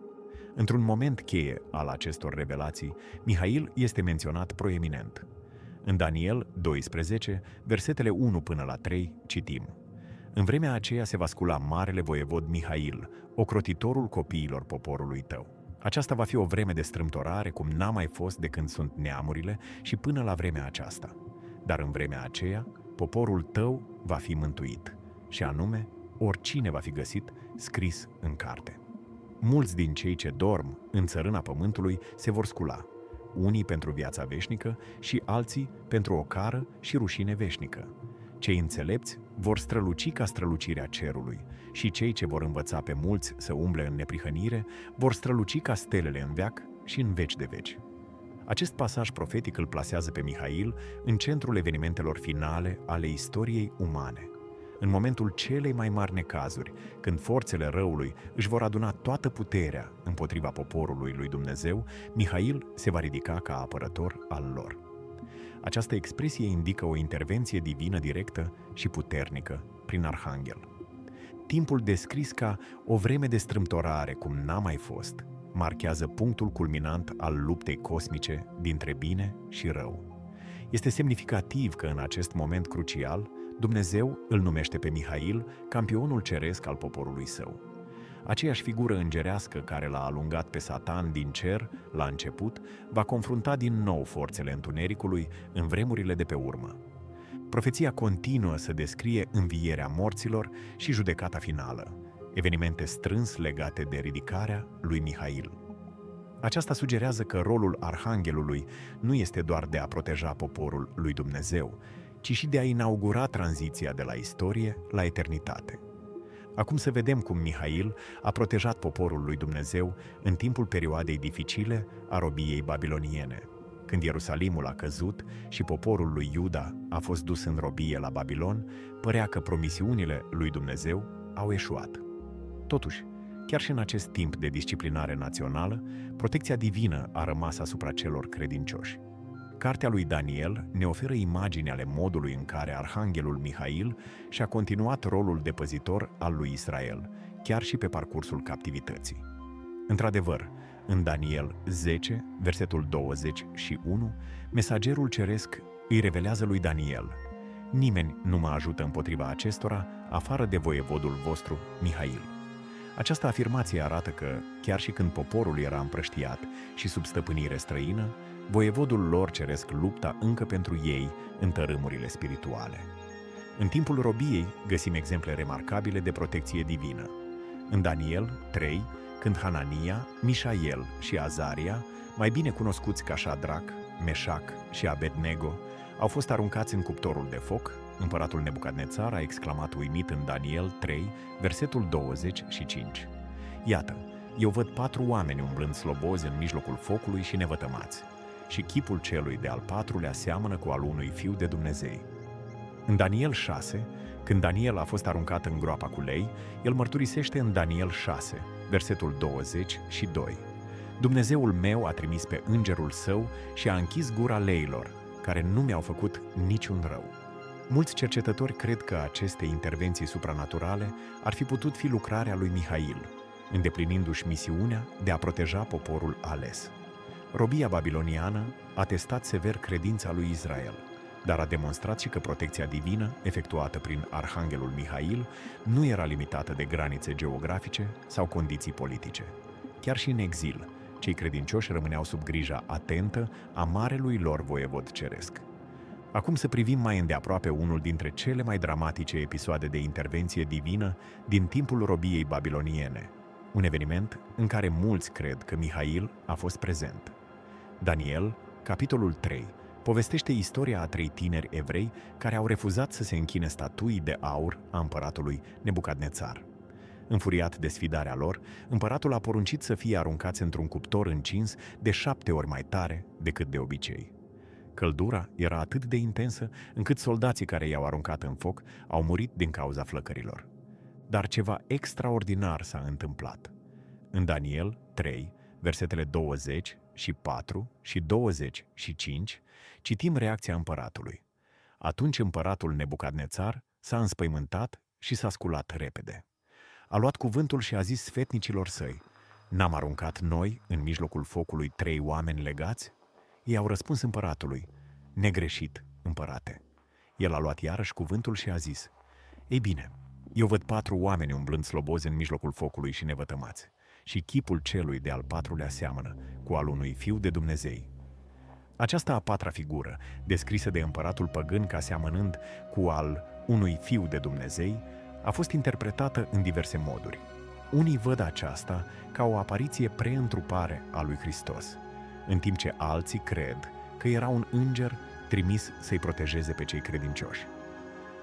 Într-un moment cheie al acestor revelații, Mihail este menționat proeminent. În Daniel 12, versetele 1 până la 3, citim: În vremea aceea se va scula marele voievod Mihail, ocrotitorul copiilor poporului tău. Aceasta va fi o vreme de strâmtorare cum n-a mai fost de când sunt neamurile și până la vremea aceasta. Dar în vremea aceea, poporul tău va fi mântuit, și anume, oricine va fi găsit scris în carte. Mulți din cei ce dorm în țărâna pământului se vor scula, unii pentru viața veșnică și alții pentru ocară și rușine veșnică. Cei înțelepți vor străluci ca strălucirea cerului și cei ce vor învăța pe mulți să umble în neprihănire vor străluci ca stelele în veac și în veci de veci. Acest pasaj profetic îl plasează pe Mihail în centrul evenimentelor finale ale istoriei umane. În momentul celei mai mari necazuri, când forțele răului își vor aduna toată puterea împotriva poporului lui Dumnezeu, Mihail se va ridica ca apărător al lor. Această expresie indică o intervenție divină directă și puternică prin arhanghel. Timpul descris ca o vreme de strâmtorare cum n-a mai fost marchează punctul culminant al luptei cosmice dintre bine și rău. Este semnificativ că în acest moment crucial, Dumnezeu îl numește pe Mihail campionul ceresc al poporului său. Aceeași figură îngerească care l-a alungat pe Satan din cer la început, va confrunta din nou forțele întunericului în vremurile de pe urmă. Profeția continuă să descrie învierea morților și judecata finală, evenimente strâns legate de ridicarea lui Mihail. Aceasta sugerează că rolul arhanghelului nu este doar de a proteja poporul lui Dumnezeu, ci și de a inaugura tranziția de la istorie la eternitate. Acum să vedem cum Mihail a protejat poporul lui Dumnezeu în timpul perioadei dificile a robiei babiloniene. Când Ierusalimul a căzut și poporul lui Iuda a fost dus în robie la Babilon, părea că promisiunile lui Dumnezeu au eșuat. Totuși, chiar și în acest timp de disciplinare națională, protecția divină a rămas asupra celor credincioși. Cartea lui Daniel ne oferă imagini ale modului în care arhanghelul Mihail și-a continuat rolul de păzitor al lui Israel, chiar și pe parcursul captivității. Într-adevăr, în Daniel 10, versetul 21, mesagerul ceresc îi revelează lui Daniel: nimeni nu mă ajută împotriva acestora, afară de voievodul vostru, Mihail. Această afirmație arată că, chiar și când poporul era împrăștiat și sub stăpânire străină, voievodul lor ceresc lupta încă pentru ei în tărâmurile spirituale. În timpul robiei găsim exemple remarcabile de protecție divină. În Daniel 3, când Hanania, Mișael și Azaria, mai bine cunoscuți ca Șadrac, Meșac și Abednego, au fost aruncați în cuptorul de foc, împăratul Nebucadnețar a exclamat uimit în Daniel 3, versetul 25: iată, eu văd 4 oameni umblând slobozi în mijlocul focului și nevătămați, și chipul celui de-al 4-lea seamănă cu al unui fiu de Dumnezei. În Daniel 6, când Daniel a fost aruncat în groapa cu lei, el mărturisește în Daniel 6, versetul 22: Dumnezeul meu a trimis pe îngerul său și a închis gura leilor, care nu mi-au făcut niciun rău. Mulți cercetători cred că aceste intervenții supranaturale ar fi putut fi lucrarea lui Mihail, îndeplinindu-și misiunea de a proteja poporul ales. Robia babiloniană a testat sever credința lui Israel, dar a demonstrat și că protecția divină, efectuată prin arhanghelul Mihail, nu era limitată de granițe geografice sau condiții politice. Chiar și în exil, cei credincioși rămâneau sub grija atentă a marelui lor voievod ceresc. Acum să privim mai îndeaproape unul dintre cele mai dramatice episoade de intervenție divină din timpul robiei babiloniene, un eveniment în care mulți cred că Mihail a fost prezent. Daniel, capitolul 3, povestește istoria a 3 tineri evrei care au refuzat să se închine statuii de aur a împăratului Nebucadnețar. Înfuriat de sfidarea lor, împăratul a poruncit să fie aruncați într-un cuptor încins de 7 ori mai tare decât de obicei. Căldura era atât de intensă încât soldații care i-au aruncat în foc au murit din cauza flăcărilor. Dar ceva extraordinar s-a întâmplat. În Daniel 3, versetele 24 și 25, citim reacția împăratului. Atunci împăratul Nebucadnețar s-a înspăimântat și s-a sculat repede. A luat cuvântul și a zis sfetnicilor săi: n-am aruncat noi în mijlocul focului 3 oameni legați? Ei au răspuns împăratului: negreșit, împărate. El a luat iarăși cuvântul și a zis: ei bine, eu văd 4 oameni umblând slobozi în mijlocul focului și nevătămați, și chipul celui de-al 4-lea seamănă cu al unui fiu de Dumnezei. Această a 4-a figură, descrisă de împăratul păgân ca seamănând cu al unui fiu de Dumnezei, a fost interpretată în diverse moduri. Unii văd aceasta ca o apariție preîntrupare a lui Hristos, în timp ce alții cred că era un înger trimis să-i protejeze pe cei credincioși.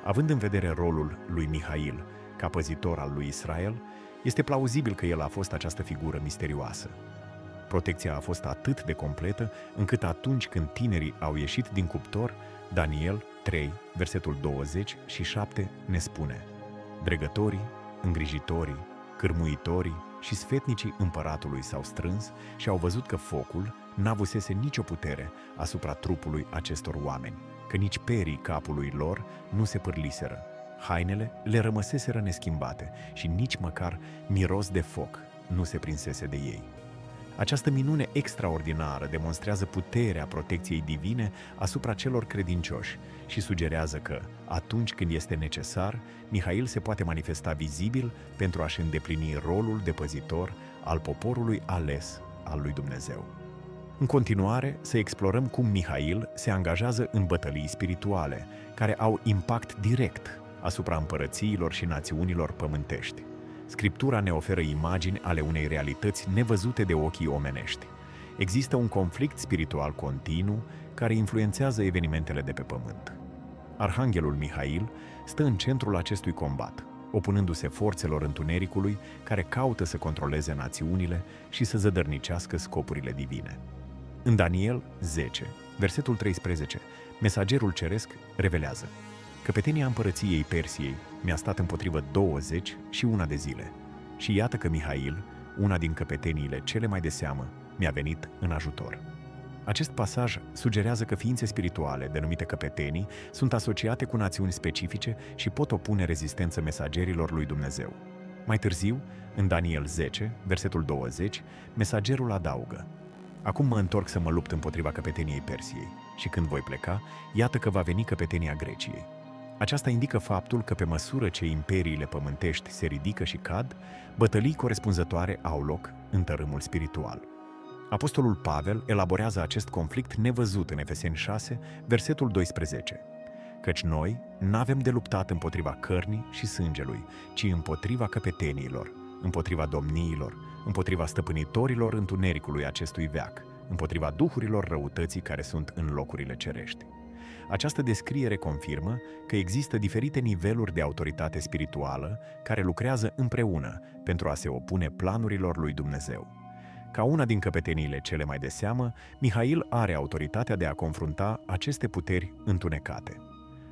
Având în vedere rolul lui Mihail ca păzitor al lui Israel, este plauzibil că el a fost această figură misterioasă. Protecția a fost atât de completă încât atunci când tinerii au ieșit din cuptor, Daniel 3, versetul 27 ne spune: dregătorii, îngrijitorii, cârmuitorii și sfetnicii împăratului s-au strâns și au văzut că focul n-avusese nicio putere asupra trupului acestor oameni, că nici perii capului lor nu se pârliseră, hainele le rămăseseră neschimbate și nici măcar miros de foc nu se prinsese de ei. Această minune extraordinară demonstrează puterea protecției divine asupra celor credincioși și sugerează că, atunci când este necesar, Mihail se poate manifesta vizibil pentru a-și îndeplini rolul de păzitor al poporului ales al lui Dumnezeu. În continuare, să explorăm cum Mihail se angajează în bătălii spirituale, care au impact direct asupra împărățiilor și națiunilor pământești. Scriptura ne oferă imagini ale unei realități nevăzute de ochii omenești. Există un conflict spiritual continuu care influențează evenimentele de pe pământ. Arhanghelul Mihail stă în centrul acestui combat, opunându-se forțelor întunericului care caută să controleze națiunile și să zădărnicească scopurile divine. În Daniel 10, versetul 13, mesagerul ceresc revelează: căpetenia împărăției Persiei mi-a stat împotrivă 21 de zile și iată că Mihail, una din căpeteniile cele mai de seamă, mi-a venit în ajutor. Acest pasaj sugerează că ființe spirituale, denumite căpetenii, sunt asociate cu națiuni specifice și pot opune rezistență mesagerilor lui Dumnezeu. Mai târziu, în Daniel 10, versetul 20, mesagerul adaugă: acum mă întorc să mă lupt împotriva căpeteniei Persiei și când voi pleca, iată că va veni căpetenia Greciei. Aceasta indică faptul că pe măsură ce imperiile pământești se ridică și cad, bătălii corespunzătoare au loc în tărâmul spiritual. Apostolul Pavel elaborează acest conflict nevăzut în Efeseni 6, versetul 12. Căci noi n-avem de luptat împotriva cărnii și sângelui, ci împotriva căpeteniilor, împotriva domniilor, împotriva stăpânitorilor întunericului acestui veac, împotriva duhurilor răutății care sunt în locurile cerești. Această descriere confirmă că există diferite niveluri de autoritate spirituală care lucrează împreună pentru a se opune planurilor lui Dumnezeu. Ca una din căpeteniile cele mai de seamă, Mihail are autoritatea de a confrunta aceste puteri întunecate.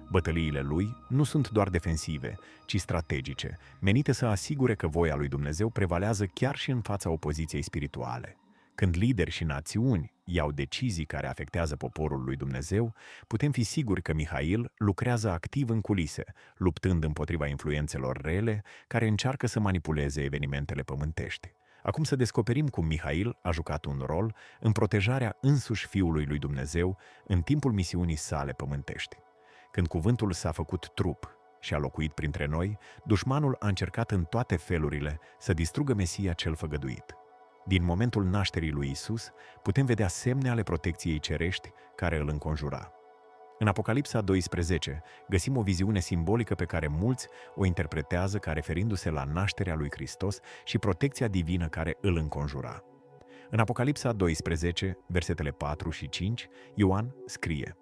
Bătăliile lui nu sunt doar defensive, ci strategice, menite să asigure că voia lui Dumnezeu prevalează chiar și în fața opoziției spirituale. Când lideri și națiuni iau decizii care afectează poporul lui Dumnezeu, putem fi siguri că Mihail lucrează activ în culise, luptând împotriva influențelor rele care încearcă să manipuleze evenimentele pământești. Acum să descoperim cum Mihail a jucat un rol în protejarea însuși Fiului lui Dumnezeu în timpul misiunii sale pământești. Când cuvântul s-a făcut trup și a locuit printre noi, dușmanul a încercat în toate felurile să distrugă Mesia cel făgăduit. Din momentul nașterii lui Isus, putem vedea semne ale protecției cerești care îl înconjura. În Apocalipsa 12 găsim o viziune simbolică pe care mulți o interpretează ca referindu-se la nașterea lui Hristos și protecția divină care îl înconjura. În Apocalipsa 12, versetele 4 și 5, Ioan scrie: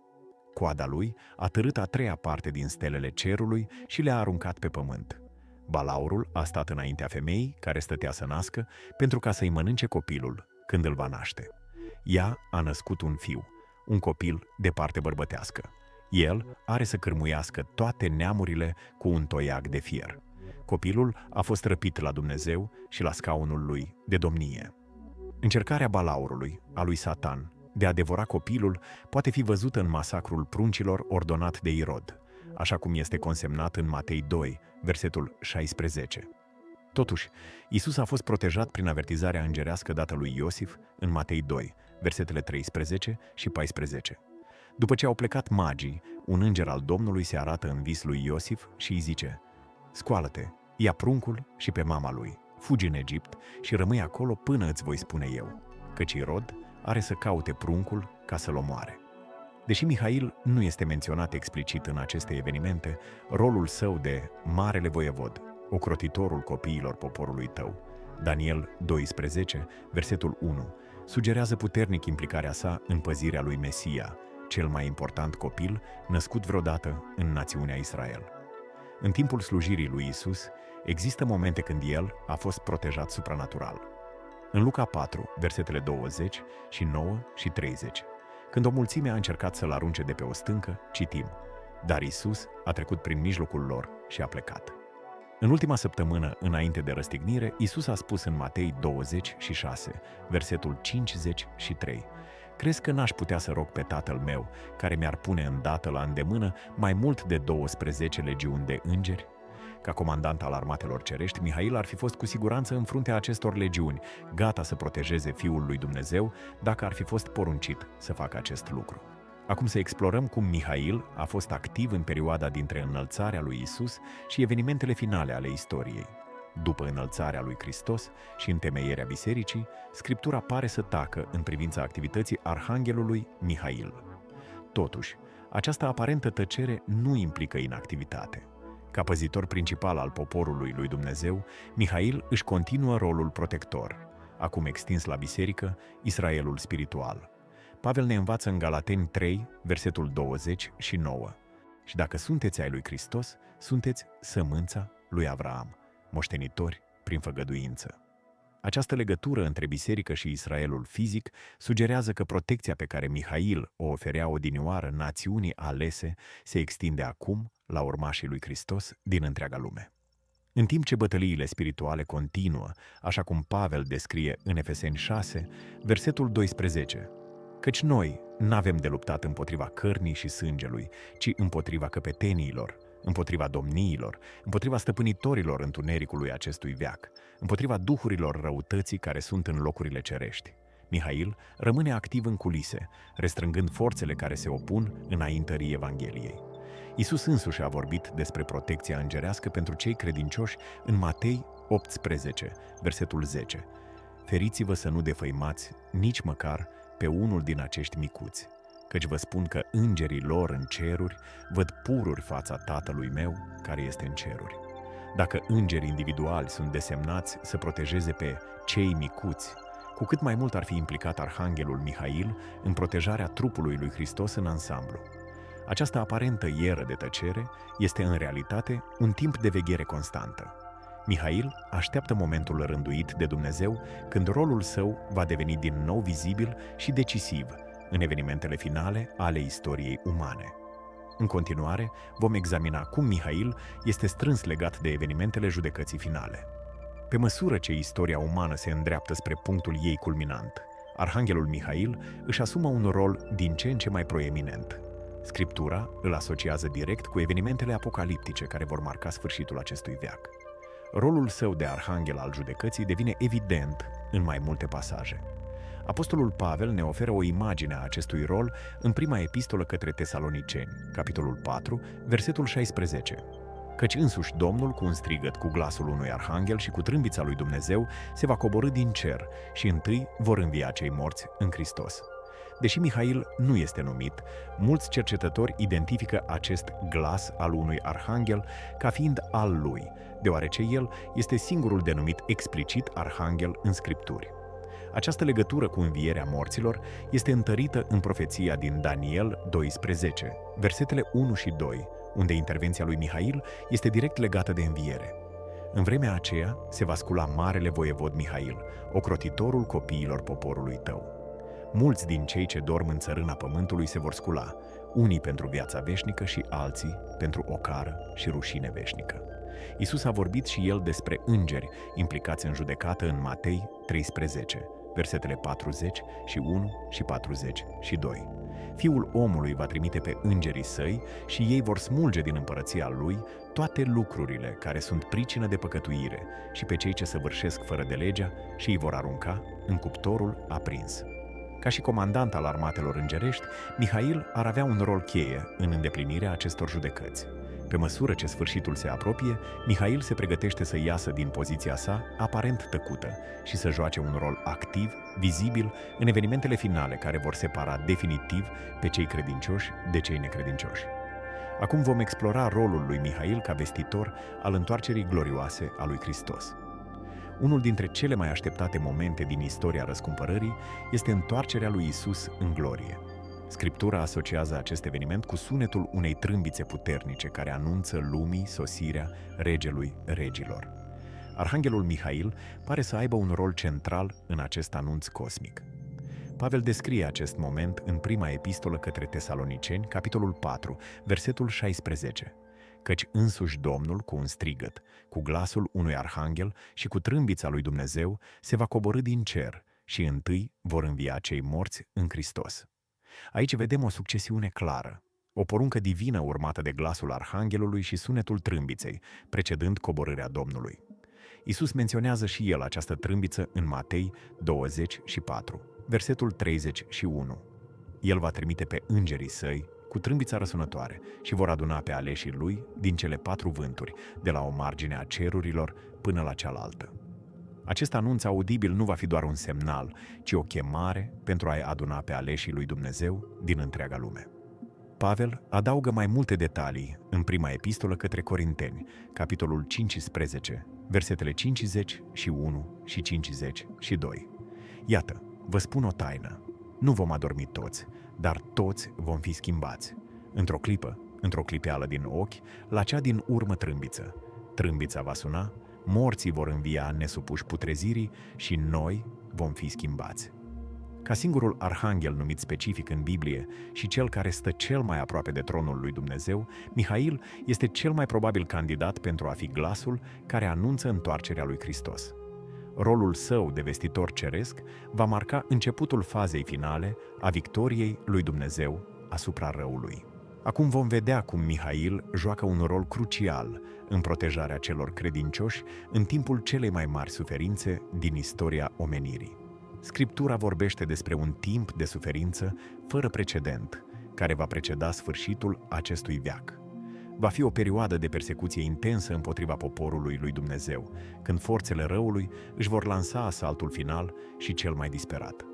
coada lui a târât a treia parte din stelele cerului și le-a aruncat pe pământ. Balaurul a stat înaintea femeii care stătea să nască pentru ca să-i mănânce copilul când îl va naște. Ea a născut un fiu, un copil de parte bărbătească. El are să cârmuiască toate neamurile cu un toiag de fier. Copilul a fost răpit la Dumnezeu și la scaunul lui de domnie. Încercarea Balaurului, a lui Satan, de a devora copilul poate fi văzută în masacrul pruncilor ordonat de Irod, așa cum este consemnat în Matei 2, versetul 16. Totuși, Isus a fost protejat prin avertizarea îngerească dată lui Iosif în Matei 2, versetele 13 și 14. După ce au plecat magii, un înger al Domnului se arată în vis lui Iosif și îi zice: scoală-te, ia pruncul și pe mama lui, fugi în Egipt și rămâi acolo până îți voi spune eu, căci Irod are să caute pruncul ca să-l omoare. Deși Mihail nu este menționat explicit în aceste evenimente, rolul său de marele voievod, ocrotitorul copiilor poporului tău, Daniel 12, versetul 1, sugerează puternic implicarea sa în păzirea lui Mesia, cel mai important copil născut vreodată în națiunea Israel. În timpul slujirii lui Isus, există momente când el a fost protejat supranatural. În Luca 4, versetele 20 și 9 și 30, când o mulțime a încercat să-l arunce de pe o stâncă, citim: dar Isus a trecut prin mijlocul lor și a plecat. În ultima săptămână, înainte de răstignire, Isus a spus în Matei 26, versetul 53: crezi că n-aș putea să rog pe Tatăl meu, care mi-ar pune îndată la îndemână mai mult de 12 legiuni de îngeri? Ca comandant al armatelor cerești, Mihail ar fi fost cu siguranță în fruntea acestor legiuni, gata să protejeze Fiul lui Dumnezeu dacă ar fi fost poruncit să facă acest lucru. Acum să explorăm cum Mihail a fost activ în perioada dintre înălțarea lui Isus și evenimentele finale ale istoriei. După înălțarea lui Hristos și întemeierea bisericii, Scriptura pare să tacă în privința activității arhanghelului Mihail. Totuși, această aparentă tăcere nu implică inactivitate. Ca păzitor principal al poporului lui Dumnezeu, Mihail își continuă rolul protector, acum extins la biserică, Israelul spiritual. Pavel ne învață în Galateni 3, versetul 29. Și dacă sunteți ai lui Hristos, sunteți sămânța lui Avraam, moștenitori prin făgăduință. Această legătură între biserică și Israelul fizic sugerează că protecția pe care Mihail o oferea odinioară națiunii alese se extinde acum la urmașii lui Hristos din întreaga lume. În timp ce bătăliile spirituale continuă, așa cum Pavel descrie în Efeseni 6, versetul 12, Căci noi n-avem de luptat împotriva cărnii și sângelui, ci împotriva căpeteniilor, împotriva domniilor, împotriva stăpânitorilor întunericului acestui veac, împotriva duhurilor răutății care sunt în locurile cerești. Mihail rămâne activ în culise, restrângând forțele care se opun înaintării Evangheliei. Iisus însuși a vorbit despre protecția îngerească pentru cei credincioși în Matei 18, versetul 10. Feriți-vă să nu defăimați nici măcar pe unul din acești micuți, căci vă spun că îngerii lor în ceruri văd pururi fața Tatălui meu care este în ceruri. Dacă îngerii individuali sunt desemnați să protejeze pe cei micuți, cu cât mai mult ar fi implicat arhanghelul Mihail în protejarea trupului lui Hristos în ansamblu. Această aparentă ieră de tăcere este în realitate un timp de veghere constantă. Mihail așteaptă momentul rânduit de Dumnezeu când rolul său va deveni din nou vizibil și decisiv în evenimentele finale ale istoriei umane. În continuare, vom examina cum Mihail este strâns legat de evenimentele judecății finale. Pe măsură ce istoria umană se îndreaptă spre punctul ei culminant, arhanghelul Mihail își asumă un rol din ce în ce mai proeminent. Scriptura îl asociază direct cu evenimentele apocaliptice care vor marca sfârșitul acestui veac. Rolul său de arhanghel al judecății devine evident în mai multe pasaje. Apostolul Pavel ne oferă o imagine a acestui rol în prima epistolă către Tesaloniceni, capitolul 4, versetul 16. Căci însuși Domnul, cu un strigăt, cu glasul unui arhanghel și cu trâmbița lui Dumnezeu, se va coborî din cer și întâi vor învia cei morți în Hristos. Deși Mihail nu este numit, mulți cercetători identifică acest glas al unui arhanghel ca fiind al lui, deoarece el este singurul denumit explicit arhanghel în Scripturi. Această legătură cu învierea morților este întărită în profeția din Daniel 12, versetele 1 și 2, unde intervenția lui Mihail este direct legată de înviere. În vremea aceea se va scula marele voievod Mihail, ocrotitorul copiilor poporului tău. Mulți din cei ce dorm în țărâna pământului se vor scula, unii pentru viața veșnică și alții pentru ocară și rușine veșnică. Iisus a vorbit și el despre îngeri implicați în judecată în Matei 13, versetele 41 și 42. Fiul omului va trimite pe îngerii săi și ei vor smulge din împărăția lui toate lucrurile care sunt pricină de păcătuire și pe cei ce săvârșesc fără de legea și îi vor arunca în cuptorul aprins. Ca și comandant al armatelor îngerești, Mihail ar avea un rol cheie în îndeplinirea acestor judecăți. Pe măsură ce sfârșitul se apropie, Mihail se pregătește să iasă din poziția sa aparent tăcută și să joace un rol activ, vizibil, în evenimentele finale care vor separa definitiv pe cei credincioși de cei necredincioși. Acum vom explora rolul lui Mihail ca vestitor al întoarcerii glorioase a lui Hristos. Unul dintre cele mai așteptate momente din istoria răscumpărării este întoarcerea lui Isus în glorie. Scriptura asociază acest eveniment cu sunetul unei trâmbițe puternice care anunță lumii sosirea regelui regilor. Arhanghelul Mihail pare să aibă un rol central în acest anunț cosmic. Pavel descrie acest moment în prima epistolă către Tesaloniceni, capitolul 4, versetul 16. Căci însuși Domnul, cu un strigăt, cu glasul unui arhanghel și cu trâmbița lui Dumnezeu, se va coborî din cer și întâi vor învia cei morți în Hristos. Aici vedem o succesiune clară, o poruncă divină urmată de glasul arhanghelului și sunetul trâmbiței, precedând coborârea Domnului. Iisus menționează și el această trâmbiță în Matei 24, versetul 31. El va trimite pe îngerii săi cu trâmbița răsunătoare și vor aduna pe aleșii lui din cele 4 vânturi, de la o margine a cerurilor până la cealaltă. Acest anunț audibil nu va fi doar un semnal, ci o chemare pentru a-i aduna pe aleșii lui Dumnezeu din întreaga lume. Pavel adaugă mai multe detalii în prima epistolă către Corinteni, capitolul 15, versetele 51 și 52. Iată, vă spun o taină, nu vom adormi toți, dar toți vom fi schimbați. Într-o clipă, într-o clipeală din ochi, la cea din urmă trâmbiță. Trâmbița va suna, morții vor învia nesupuși putrezirii și noi vom fi schimbați. Ca singurul arhanghel numit specific în Biblie și cel care stă cel mai aproape de tronul lui Dumnezeu, Mihail este cel mai probabil candidat pentru a fi glasul care anunță întoarcerea lui Hristos. rolul său de vestitor ceresc va marca începutul fazei finale a victoriei lui Dumnezeu asupra răului. Acum vom vedea cum Mihail joacă un rol crucial în protejarea celor credincioși în timpul celei mai mari suferințe din istoria omenirii. Scriptura vorbește despre un timp de suferință fără precedent, care va preceda sfârșitul acestui veac. Va fi o perioadă de persecuție intensă împotriva poporului lui Dumnezeu, când forțele răului își vor lansa asaltul final și cel mai disperat.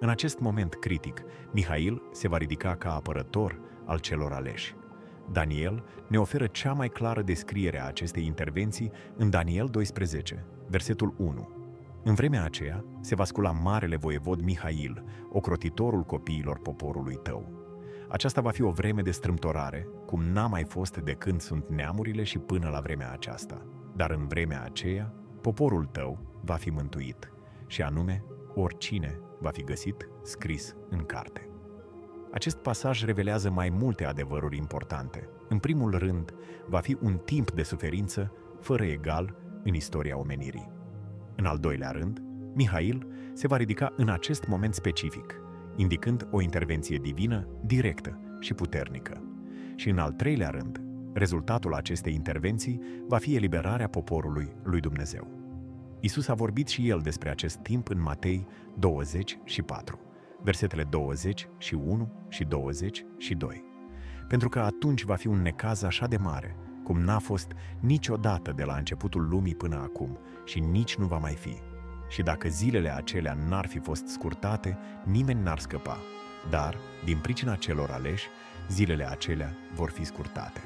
În acest moment critic, Mihail se va ridica ca apărător al celor aleși. Daniel ne oferă cea mai clară descriere a acestei intervenții în Daniel 12, versetul 1. În vremea aceea se va scula marele voievod Mihail, ocrotitorul copiilor poporului tău. Aceasta va fi o vreme de strâmtorare, cum n-a mai fost de când sunt neamurile și până la vremea aceasta. Dar în vremea aceea, poporul tău va fi mântuit, și anume, oricine va fi găsit scris în carte. Acest pasaj revelează mai multe adevăruri importante. În primul rând, va fi un timp de suferință fără egal în istoria omenirii. În al doilea rând, Mihail se va ridica în acest moment specific, indicând o intervenție divină, directă și puternică. Și în al treilea rând, rezultatul acestei intervenții va fi eliberarea poporului lui Dumnezeu. Iisus a vorbit și el despre acest timp în Matei 24, versetele 21 și 22. Pentru că atunci va fi un necaz așa de mare, cum n-a fost niciodată de la începutul lumii până acum și nici nu va mai fi. Și dacă zilele acelea n-ar fi fost scurtate, nimeni n-ar scăpa. Dar, din pricina celor aleși, zilele acelea vor fi scurtate.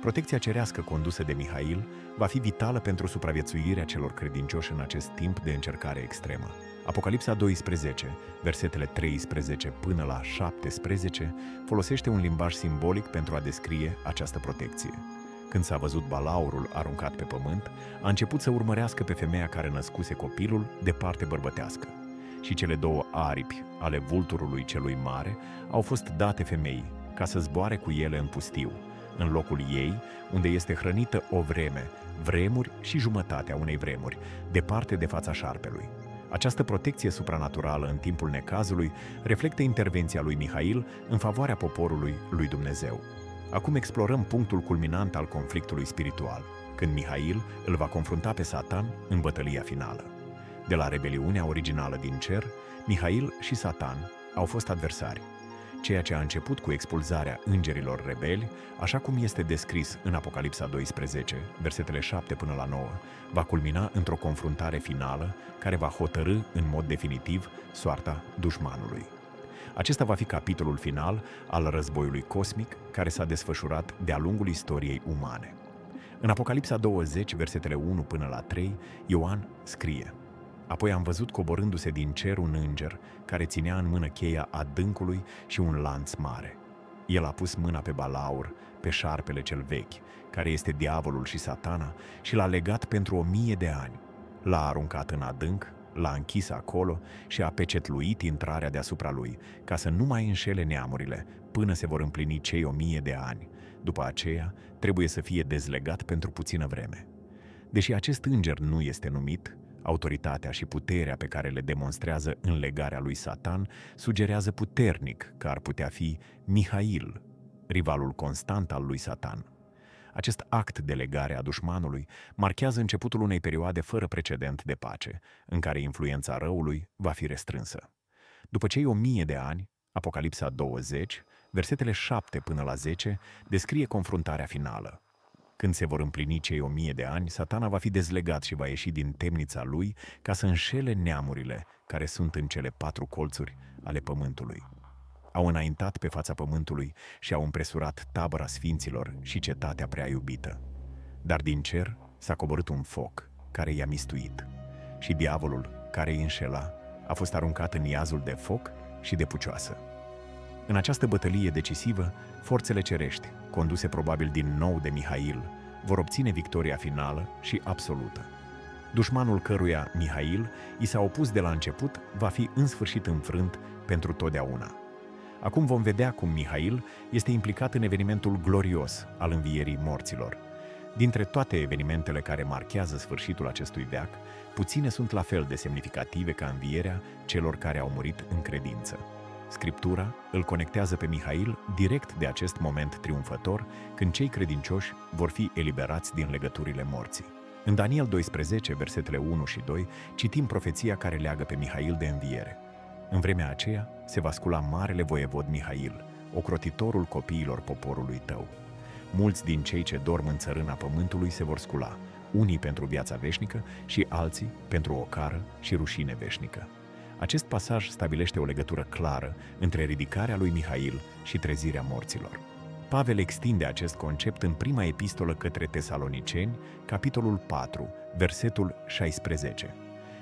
Protecția cerească condusă de Mihail va fi vitală pentru supraviețuirea celor credincioși în acest timp de încercare extremă. Apocalipsa 12, versetele 13 până la 17, folosește un limbaj simbolic pentru a descrie această protecție. Când s-a văzut balaurul aruncat pe pământ, a început să urmărească pe femeia care născuse copilul de parte bărbătească. Și cele două aripi ale vulturului celui mare au fost date femeii, ca să zboare cu ele în pustiu, în locul ei, unde este hrănită o vreme, vremuri și jumătatea unei vremuri, departe de fața șarpelui. Această protecție supranaturală în timpul necazului reflectă intervenția lui Mihail în favoarea poporului lui Dumnezeu. Acum explorăm punctul culminant al conflictului spiritual, când Mihail îl va confrunta pe Satan în bătălia finală. De la rebeliunea originală din cer, Mihail și Satan au fost adversari. Ceea ce a început cu expulzarea îngerilor rebeli, așa cum este descris în Apocalipsa 12, versetele 7 până la 9, va culmina într-o confruntare finală care va hotărî în mod definitiv soarta dușmanului. Acesta va fi capitolul final al războiului cosmic care s-a desfășurat de-a lungul istoriei umane. În Apocalipsa 20, versetele 1 până la 3, Ioan scrie: Apoi am văzut coborându-se din cer un înger care ținea în mână cheia adâncului și un lanț mare. El a pus mâna pe balaur, pe șarpele cel vechi, care este diavolul și Satana, și l-a legat pentru 1000 de ani. L-a aruncat în adânc, l-a închis acolo și a pecetluit intrarea deasupra lui, ca să nu mai înșele neamurile, până se vor împlini cei 1000 de ani. După aceea, trebuie să fie dezlegat pentru puțină vreme. Deși acest înger nu este numit, autoritatea și puterea pe care le demonstrează în legarea lui Satan sugerează puternic că ar putea fi Mihail, rivalul constant al lui Satan. Acest act de legare a dușmanului marchează începutul unei perioade fără precedent de pace, în care influența răului va fi restrânsă. După cei 1000 de ani, Apocalipsa 20, versetele 7 până la 10, descrie confruntarea finală. Când se vor împlini cei 1000 de ani, Satana va fi dezlegat și va ieși din temnița lui ca să înșele neamurile care sunt în cele 4 colțuri ale pământului. Au înaintat pe fața pământului și au împresurat tabăra sfinților și cetatea prea iubită. Dar din cer s-a coborât un foc care i-a mistuit și diavolul care îi înșela a fost aruncat în iazul de foc și de pucioasă. În această bătălie decisivă, forțele cerești, conduse probabil din nou de Mihail, vor obține victoria finală și absolută. Dușmanul căruia Mihail i s-a opus de la început va fi în sfârșit înfrânt pentru totdeauna. Acum vom vedea cum Mihail este implicat în evenimentul glorios al învierii morților. Dintre toate evenimentele care marchează sfârșitul acestui veac, puține sunt la fel de semnificative ca învierea celor care au murit în credință. Scriptura îl conectează pe Mihail direct de acest moment triumfător, când cei credincioși vor fi eliberați din legăturile morții. În Daniel 12, versetele 1 și 2, citim profeția care leagă pe Mihail de înviere. În vremea aceea se va scula marele voievod Mihail, ocrotitorul copiilor poporului tău. Mulți din cei ce dorm în țărâna pământului se vor scula, unii pentru viața veșnică și alții pentru ocară și rușine veșnică. Acest pasaj stabilește o legătură clară între ridicarea lui Mihail și trezirea morților. Pavel extinde acest concept în prima epistolă către Tesaloniceni, capitolul 4, versetul 16.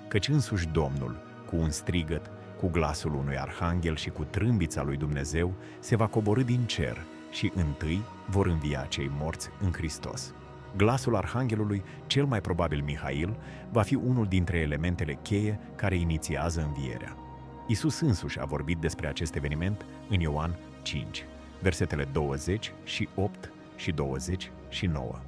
Căci însuși Domnul, cu un strigăt, cu glasul unui arhanghel și cu trâmbița lui Dumnezeu, se va coborî din cer și întâi vor învia cei morți în Hristos. Glasul arhanghelului, cel mai probabil Mihail, va fi unul dintre elementele cheie care inițiază învierea. Iisus însuși a vorbit despre acest eveniment în Ioan 5, versetele 20 și 8 și 29.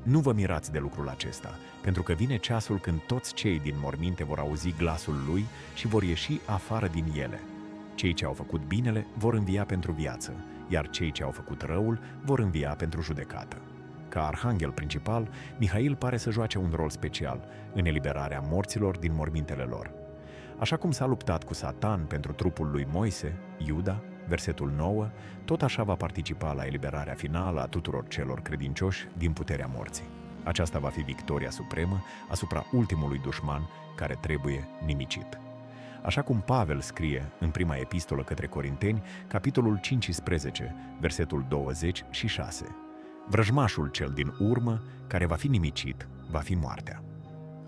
Nu vă mirați de lucrul acesta, pentru că vine ceasul când toți cei din morminte vor auzi glasul lui și vor ieși afară din ele. Cei ce au făcut binele vor învia pentru viață, iar cei ce au făcut răul vor învia pentru judecată. Ca arhanghel principal, Mihail pare să joace un rol special în eliberarea morților din mormintele lor. Așa cum s-a luptat cu Satan pentru trupul lui Moise, Iuda, versetul 9, tot așa va participa la eliberarea finală a tuturor celor credincioși din puterea morții. Aceasta va fi victoria supremă asupra ultimului dușman care trebuie nimicit. Așa cum Pavel scrie în prima epistolă către Corinteni, capitolul 15, versetul 26. Vrăjmașul cel din urmă, care va fi nimicit, va fi moartea.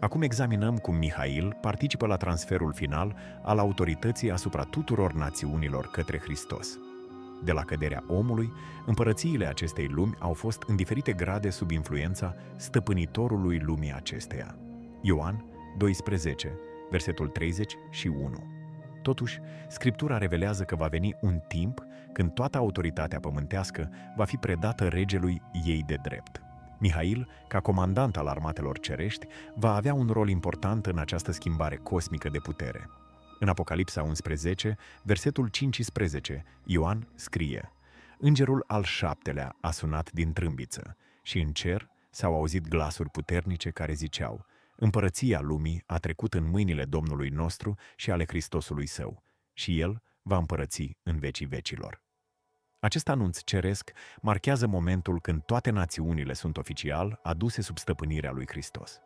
Acum examinăm cum Mihail participă la transferul final al autorității asupra tuturor națiunilor către Hristos. De la căderea omului, împărățiile acestei lumi au fost în diferite grade sub influența stăpânitorului lumii acesteia. Ioan 12, versetul 31. Totuși, Scriptura revelează că va veni un timp când toată autoritatea pământească va fi predată regelui ei de drept. Mihail, ca comandant al armatelor cerești, va avea un rol important în această schimbare cosmică de putere. În Apocalipsa 11, versetul 15, Ioan scrie: Îngerul al 7-lea a sunat din trâmbiță și în cer s-au auzit glasuri puternice care ziceau: Împărăția lumii a trecut în mâinile Domnului nostru și ale Hristosului său, și El va împărăți în vecii vecilor. Acest anunț ceresc marchează momentul când toate națiunile sunt oficial aduse sub stăpânirea lui Hristos.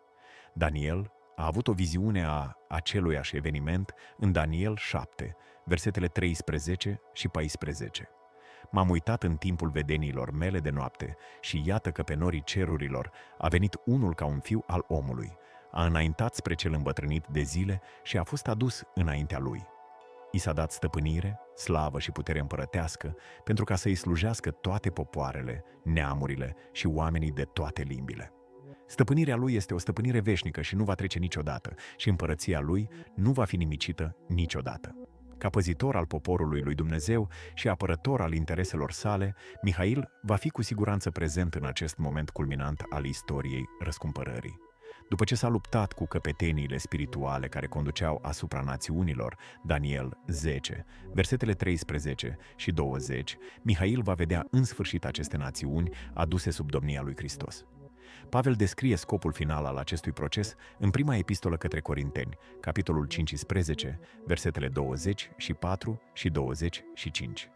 Daniel a avut o viziune a aceluiași eveniment în Daniel 7, versetele 13 și 14. M-am uitat în timpul vedeniilor mele de noapte și iată că pe norii cerurilor a venit unul ca un fiu al omului, a înaintat spre cel îmbătrânit de zile și a fost adus înaintea lui. I s-a dat stăpânire, slavă și putere împărătească, pentru ca să-i slujească toate popoarele, neamurile și oamenii de toate limbile. Stăpânirea lui este o stăpânire veșnică și nu va trece niciodată, și împărăția lui nu va fi nimicită niciodată. Ca păzitor al poporului lui Dumnezeu și apărător al intereselor sale, Mihail va fi cu siguranță prezent în acest moment culminant al istoriei răscumpărării. După ce s-a luptat cu căpeteniile spirituale care conduceau asupra națiunilor, Daniel 10, versetele 13 și 20, Mihail va vedea în sfârșit aceste națiuni aduse sub domnia lui Hristos. Pavel descrie scopul final al acestui proces în prima epistolă către Corinteni, capitolul 15, versetele 24 și 25.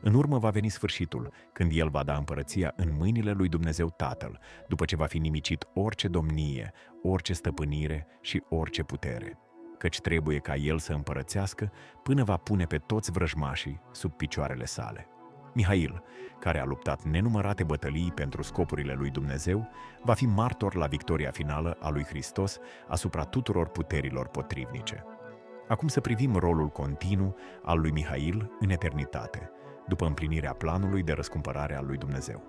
În urmă va veni sfârșitul, când el va da împărăția în mâinile lui Dumnezeu Tatăl, după ce va fi nimicit orice domnie, orice stăpânire și orice putere. Căci trebuie ca el să împărățească până va pune pe toți vrăjmașii sub picioarele sale. Mihail, care a luptat nenumărate bătălii pentru scopurile lui Dumnezeu, va fi martor la victoria finală a lui Hristos asupra tuturor puterilor potrivnice. Acum să privim rolul continuu al lui Mihail în eternitate, după împlinirea planului de răscumpărare al lui Dumnezeu.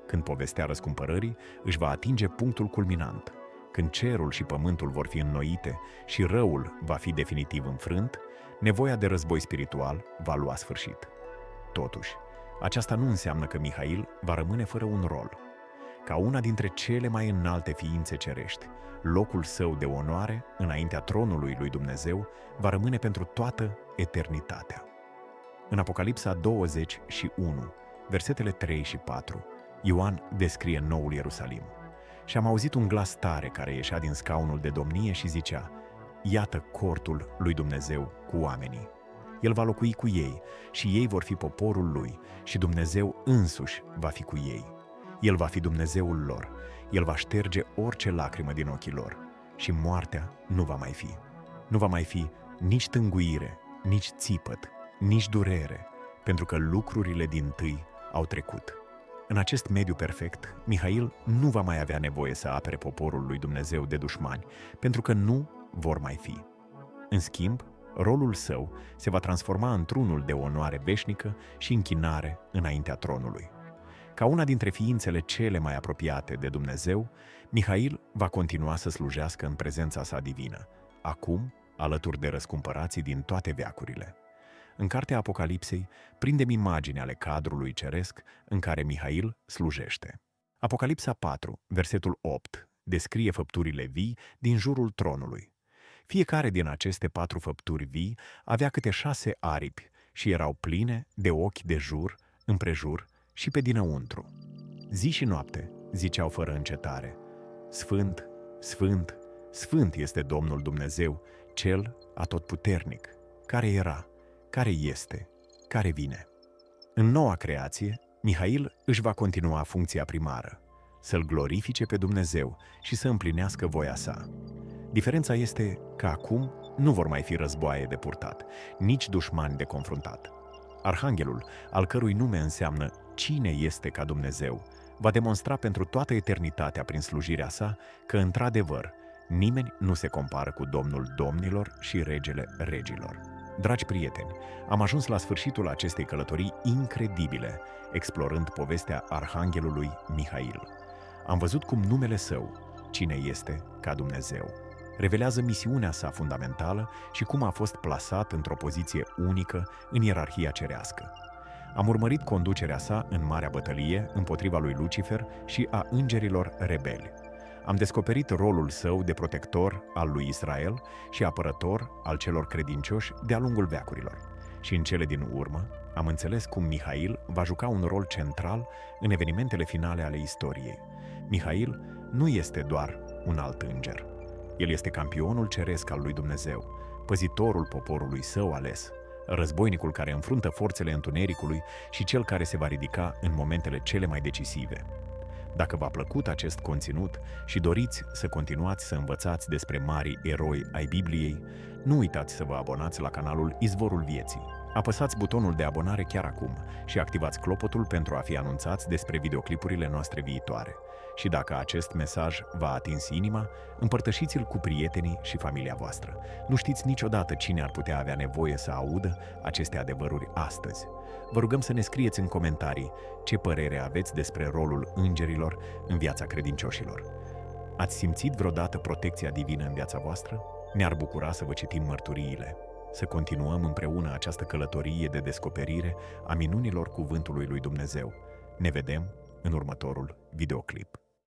Când povestea răscumpărării își va atinge punctul culminant, când cerul și pământul vor fi înnoite și răul va fi definitiv înfrânt, nevoia de război spiritual va lua sfârșit. Totuși, aceasta nu înseamnă că Mihail va rămâne fără un rol. ca una dintre cele mai înalte ființe cerești. Locul său de onoare, înaintea tronului lui Dumnezeu, va rămâne pentru toată eternitatea. În Apocalipsa 21, versetele 3 și 4, Ioan descrie noul Ierusalim. Și am auzit un glas tare care ieșea din scaunul de domnie și zicea: Iată cortul lui Dumnezeu cu oamenii. El va locui cu ei și ei vor fi poporul lui și Dumnezeu însuși va fi cu ei. El va fi Dumnezeul lor. El va șterge orice lacrimă din ochii lor și moartea nu va mai fi. Nu va mai fi nici tânguire, nici țipăt, nici durere, pentru că lucrurile dintâi au trecut. În acest mediu perfect, Mihail nu va mai avea nevoie să apere poporul lui Dumnezeu de dușmani, pentru că nu vor mai fi. În schimb, rolul său se va transforma într-unul de onoare veșnică și închinare înaintea tronului. Ca una dintre ființele cele mai apropiate de Dumnezeu, Mihail va continua să slujească în prezența sa divină, acum alături de răscumpărații din toate veacurile. În cartea Apocalipsei prindem imagini ale cadrului ceresc în care Mihail slujește. Apocalipsa 4, versetul 8, descrie făpturile vii din jurul tronului. Fiecare din aceste 4 făpturi vii avea câte 6 aripi și erau pline de ochi de jur, împrejur și pe dinăuntru. Zi și noapte ziceau fără încetare: Sfânt, Sfânt, Sfânt este Domnul Dumnezeu, Cel Atotputernic, care era, care este, care vine. În noua creație, Mihail își va continua funcția primară, să-L glorifice pe Dumnezeu și să împlinească voia sa. Diferența este că acum nu vor mai fi războaie de purtat, nici dușmani de confruntat. Arhanghelul, al cărui nume înseamnă Cine este ca Dumnezeu, va demonstra pentru toată eternitatea prin slujirea sa că, într-adevăr, nimeni nu se compară cu Domnul Domnilor și Regele Regilor. Dragi prieteni, am ajuns la sfârșitul acestei călătorii incredibile, explorând povestea Arhanghelului Mihail. Am văzut cum numele său, Cine este ca Dumnezeu, revelează misiunea sa fundamentală și cum a fost plasat într-o poziție unică în ierarhia cerească. Am urmărit conducerea sa în marea bătălie împotriva lui Lucifer și a îngerilor rebeli. Am descoperit rolul său de protector al lui Israel și apărător al celor credincioși de-a lungul veacurilor. Și în cele din urmă, am înțeles cum Mihail va juca un rol central în evenimentele finale ale istoriei. Mihail nu este doar un alt înger. El este campionul ceresc al lui Dumnezeu, păzitorul poporului său ales, războinicul care înfruntă forțele întunericului și cel care se va ridica în momentele cele mai decisive. Dacă v-a plăcut acest conținut și doriți să continuați să învățați despre marii eroi ai Bibliei, nu uitați să vă abonați la canalul Izvorul Vieții. Apăsați butonul de abonare chiar acum și activați clopotul pentru a fi anunțați despre videoclipurile noastre viitoare. Și dacă acest mesaj v-a atins inima, împărtășiți-l cu prietenii și familia voastră. Nu știți niciodată cine ar putea avea nevoie să audă aceste adevăruri astăzi. Vă rugăm să ne scrieți în comentarii ce părere aveți despre rolul îngerilor în viața credincioșilor. Ați simțit vreodată protecția divină în viața voastră? Ne-ar bucura să vă citim mărturiile. Să continuăm împreună această călătorie de descoperire a minunilor cuvântului lui Dumnezeu. Ne vedem în următorul videoclip.